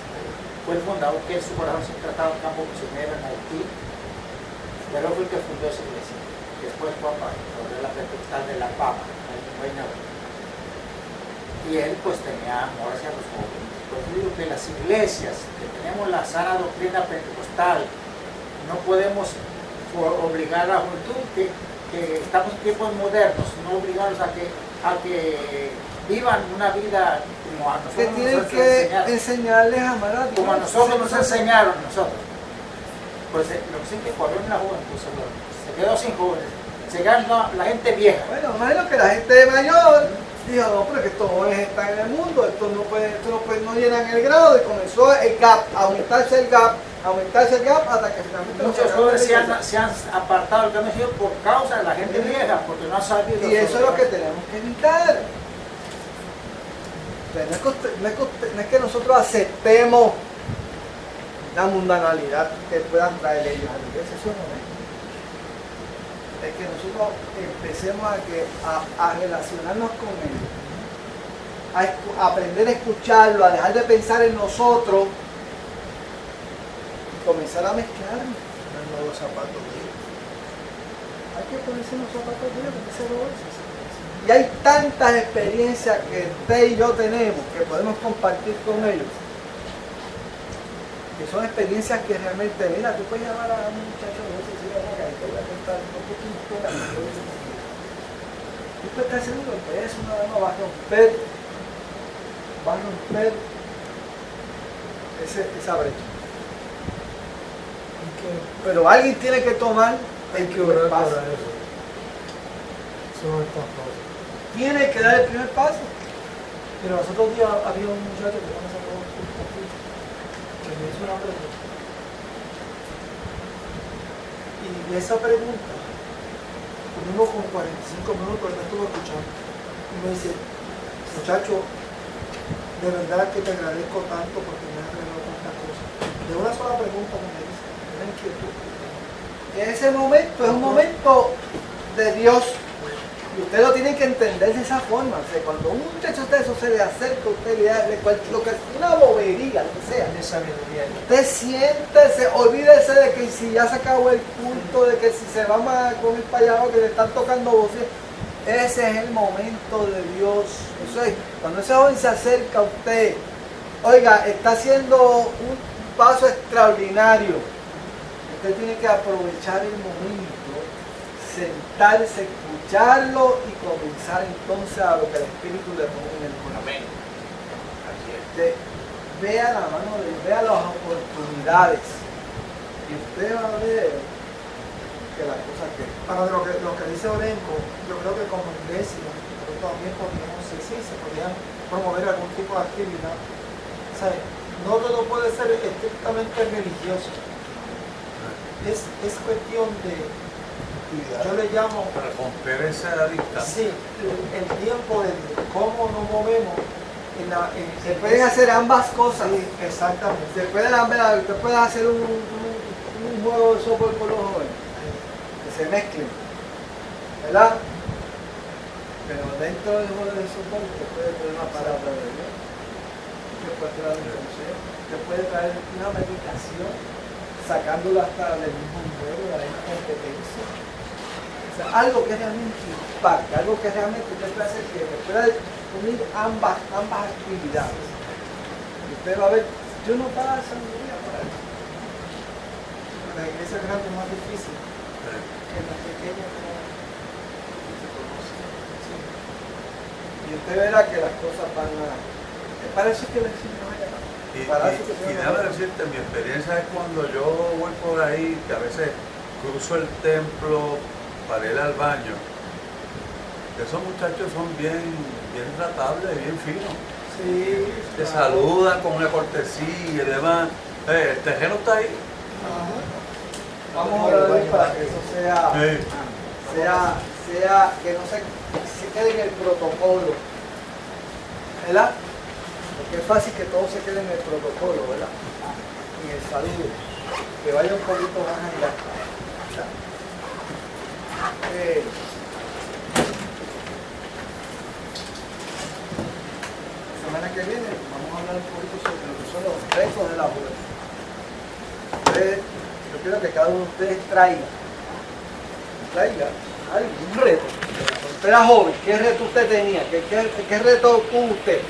Fue el fundador, que en su corazón siempre estaba en campo misionero en Haití, pero fue el que fundó esa iglesia. Después fue a la Pentecostal de La Pama, en Guaynabo. Y él pues tenía amor hacia los jóvenes. Pues digo que las iglesias que tenemos la sana doctrina pentecostal, no podemos obligar a la juventud que estamos en tiempos modernos, no obligarlos a que vivan una vida como a nosotros
que tienen
nos
que
enseñaron.
enseñarles a amar a Dios.
Como a nosotros nos enseñaron nosotros. Pues lo que sí que corrió en la juventud, se quedó sin jóvenes, se quedó la gente vieja.
Bueno, imagino que la gente mayor dijo, no, pero que estos jóvenes están en el mundo, estos no llenan el grado, y comenzó el gap, a aumentarse el gap hasta que finalmente
Muchos jóvenes se han apartado del camino por causa de la gente vieja, porque no han sabido.
Y eso es lo que tenemos que evitar. O sea, no es que nosotros aceptemos la mundanalidad que puedan traer ellos a la iglesia, eso no es. es que nosotros empecemos a relacionarnos con ellos, a aprender a escucharlo, a dejar de pensar en nosotros y comenzar a mezclarnos.
Los zapatos de ellos.
Hay que ponerse en los zapatos de ellos, ponerse los bolsos. Y hay tantas experiencias que usted y yo tenemos que podemos compartir con ellos, que son experiencias que realmente, mira, tú puedes llamar a un muchacho de ese y decirle, venga, te voy a contar un poquito de la vida. Tú puedes estar seguro que eso no va a romper esa brecha. Pero alguien tiene que tomar el primer paso.
Eso no es tan fácil.
Tiene que dar el primer paso.
Pero los otros días había un muchacho que no se acabó que me hizo una pregunta. Y de esa pregunta, tuvimos como 45 minutos, él me estuvo escuchando. Y me dice, muchacho, de verdad que te agradezco tanto porque me has revelado tantas cosas. De una sola pregunta que me dice, una inquietud.
En ese momento es un momento de Dios. Y usted lo tiene que entender de esa forma. O sea, cuando un muchacho de eso se le acerca a usted, lo que es una bobería, lo que sea.
De sabiduría.
Usted siéntese, olvídese de que si ya se acabó el culto, de que si se va con el payaso que le están tocando voces. Ese es el momento de Dios. Eso es, cuando ese joven se acerca a usted, oiga, está haciendo un paso extraordinario. Usted tiene que aprovechar el momento, sentarse, escucharlo y comenzar entonces a lo que el Espíritu le pone en el corazón.
Amén. Así es.
Usted vea la mano de Dios, vea las oportunidades y usted va a ver que las cosas que...
Para lo que dice Orenco, yo creo que como iglesia, nosotros también podríamos, sí, se podrían promover algún tipo de actividad. O sea, no todo puede ser estrictamente religioso. Es cuestión de, yo le llamo,
Para romper esa distancia.
sí, el tiempo de cómo nos movemos en la...
Se pueden hacer ambas cosas.
Sí, exactamente.
Usted puede hacer un juego de softball con los jóvenes, que se mezclen, ¿verdad? Pero dentro del juego de softball usted puede poner una palabra de Dios, usted puede traer un consejo, usted puede traer una meditación, sacándolo hasta del mismo juego, de la misma competencia. O sea, algo que realmente impacte, algo que realmente usted puede hacer que pueda unir ambas actividades. Y usted va a ver, yo no pago sabiduría para eso.
La iglesia grande es más difícil que la pequeña no se conoce. Sí.
Y usted verá que las cosas van a... Para eso es que el Señor vaya.
Y déjame decirte, mi experiencia es cuando yo voy por ahí, que a veces cruzo el templo para ir al baño. Esos muchachos son bien tratables, bien finos.
Sí,
Te saludan con una cortesía y demás. El terreno está ahí.
ajá. Vamos a orar para que eso sea, que no se quede en el protocolo, ¿verdad? Porque es fácil que todo se quede en el protocolo, ¿verdad? En el saludo, que vaya un poquito más allá, ¿verdad? La semana que viene vamos a hablar un poquito sobre lo que son los retos de la juventud. Yo quiero que cada uno de ustedes traiga algo, un reto. Cuando usted era joven, ¿qué reto usted tenía? ¿Qué reto tuvo usted?